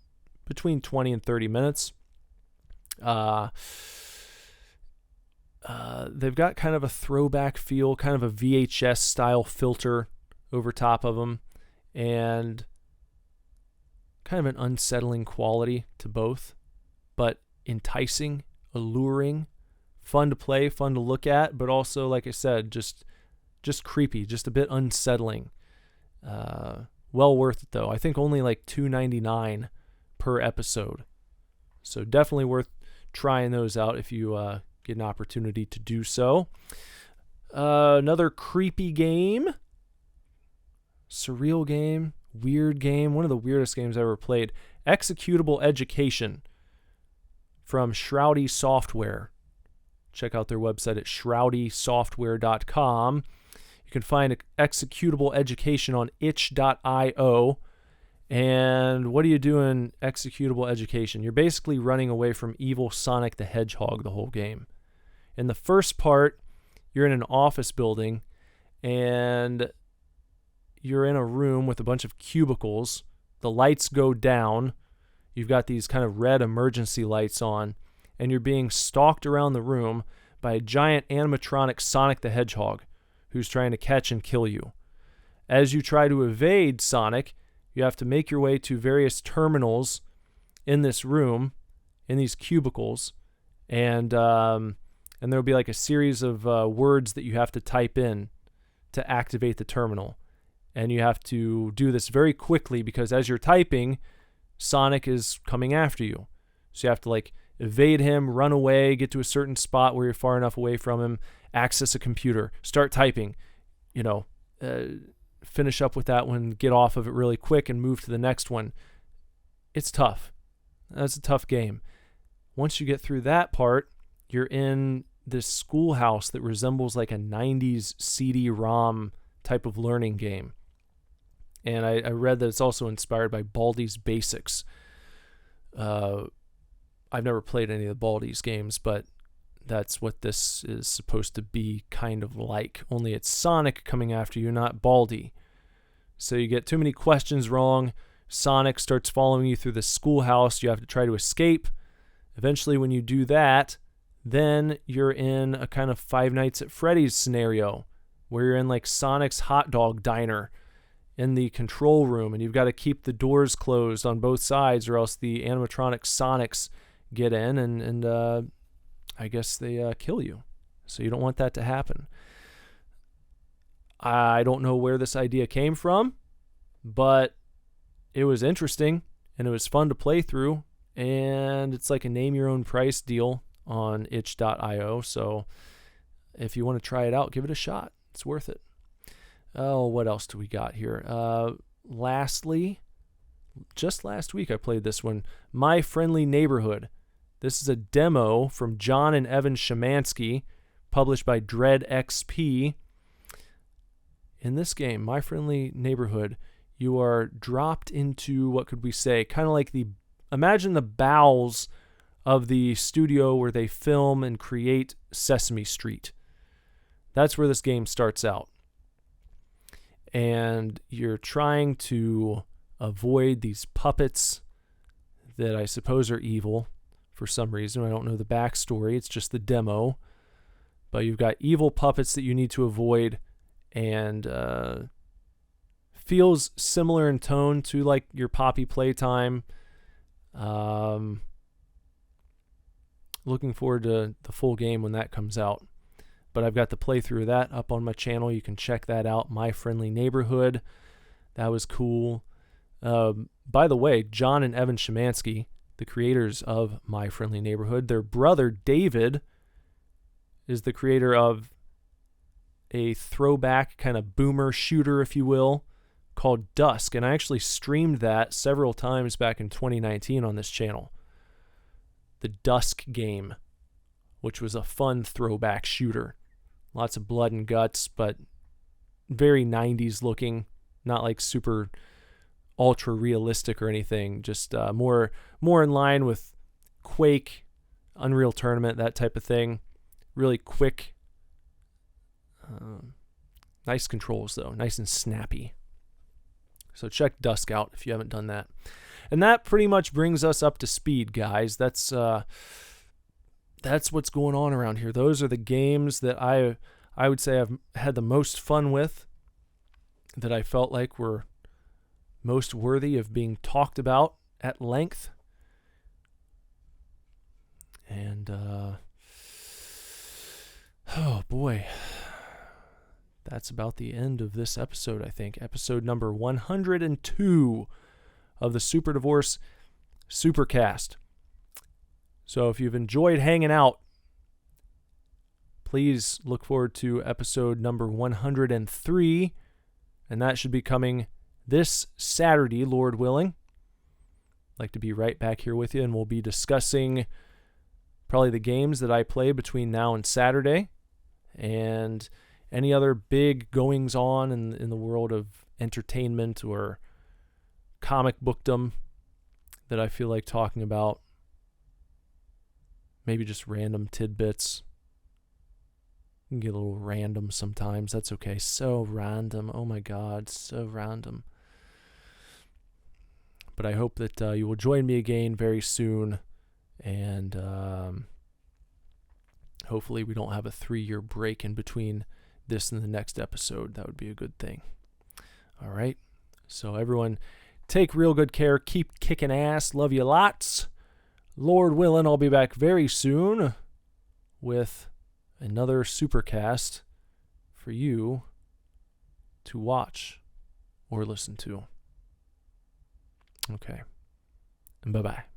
between 20 and 30 minutes. They've got kind of a throwback feel, kind of a VHS style filter over top of them, and kind of an unsettling quality to both, but enticing, alluring, fun to play, fun to look at, but also, like I said, just creepy, just a bit unsettling. Well worth it though. I think only like $2.99 per episode, so definitely worth trying those out if you get an opportunity to do so. Another creepy game, surreal game, weird game, one of the weirdest games I ever played. Executable Education from Shroudy Software. Check out their website at shroudysoftware.com. You can find Executable Education on itch.io. And what do you do in Executable Education? You're basically running away from evil Sonic the Hedgehog the whole game. In the first part, you're in an office building, and you're in a room with a bunch of cubicles. The lights go down. You've got these kind of red emergency lights on, and you're being stalked around the room by a giant animatronic Sonic the Hedgehog who's trying to catch and kill you. As you try to evade Sonic, you have to make your way to various terminals in this room, in these cubicles, and there'll be like a series of words that you have to type in to activate the terminal. And you have to do this very quickly because as you're typing, Sonic is coming after you. So you have to like evade him, run away, get to a certain spot where you're far enough away from him, access a computer, start typing, finish up with that one, get off of it really quick and move to the next one. It's tough. That's a tough game. Once you get through that part, you're in this schoolhouse that resembles like a 90s CD-ROM type of learning game. And I read that it's also inspired by Baldi's Basics. I've never played any of the Baldi's games, but that's what this is supposed to be kind of like. Only it's Sonic coming after you, not Baldi. So you get too many questions wrong. Sonic starts following you through the schoolhouse. You have to try to escape. Eventually, when you do that, then you're in a kind of Five Nights at Freddy's scenario where you're in like Sonic's hot dog diner in the control room, and you've got to keep the doors closed on both sides or else the animatronic Sonics get in and I guess they kill you. So you don't want that to happen. I don't know where this idea came from, but it was interesting and it was fun to play through, and it's like a name your own price deal on itch.io. So if you want to try it out, give it a shot. It's worth it. Oh, what else do we got here? Lastly, just last week I played this one, My Friendly Neighborhood. This is a demo from John and Evan Szymanski, published by Dread XP. In this game, My Friendly Neighborhood, you are dropped into, what could we say, kind of like imagine the bowels of the studio where they film and create Sesame Street. That's where this game starts out. And you're trying to avoid these puppets that I suppose are evil for some reason. I don't know the backstory. It's just the demo. But you've got evil puppets that you need to avoid, and feels similar in tone to like your Poppy Playtime. Looking forward to the full game when that comes out. But I've got the playthrough of that up on my channel. You can check that out, My Friendly Neighborhood. That was cool. By the way, John and Evan Szymanski, the creators of My Friendly Neighborhood, their brother David is the creator of a throwback kind of boomer shooter, if you will, called Dusk. And I actually streamed that several times back in 2019 on this channel. The Dusk game, which was a fun throwback shooter. Lots of blood and guts, but very 90s looking, not like super ultra realistic or anything, just more in line with Quake, Unreal Tournament, that type of thing. Really quick. Nice controls though, nice and snappy. So check Dusk out if you haven't done that. And that pretty much brings us up to speed, guys. That's what's going on around here. Those are the games that I would say I've had the most fun with, that I felt like were most worthy of being talked about at length. And oh boy, that's about the end of this episode, I think. Episode number 102 of the Super Divorce Supercast. So if you've enjoyed hanging out, please look forward to episode number 103, and that should be coming this Saturday, Lord willing. I'd like to be right back here with you, and we'll be discussing probably the games that I play between now and Saturday, and any other big goings on in the world of entertainment or comic bookdom that I feel like talking about. Maybe just random tidbits. You can get a little random sometimes. That's okay. So random. Oh my God, so random. But I hope that you will join me again very soon. And hopefully we don't have a 3-year break in between this in the next episode. That would be a good thing. All right. So everyone, take real good care. Keep kicking ass. Love you lots. Lord willing, I'll be back very soon with another Supercast for you to watch or listen to. Okay. And bye-bye.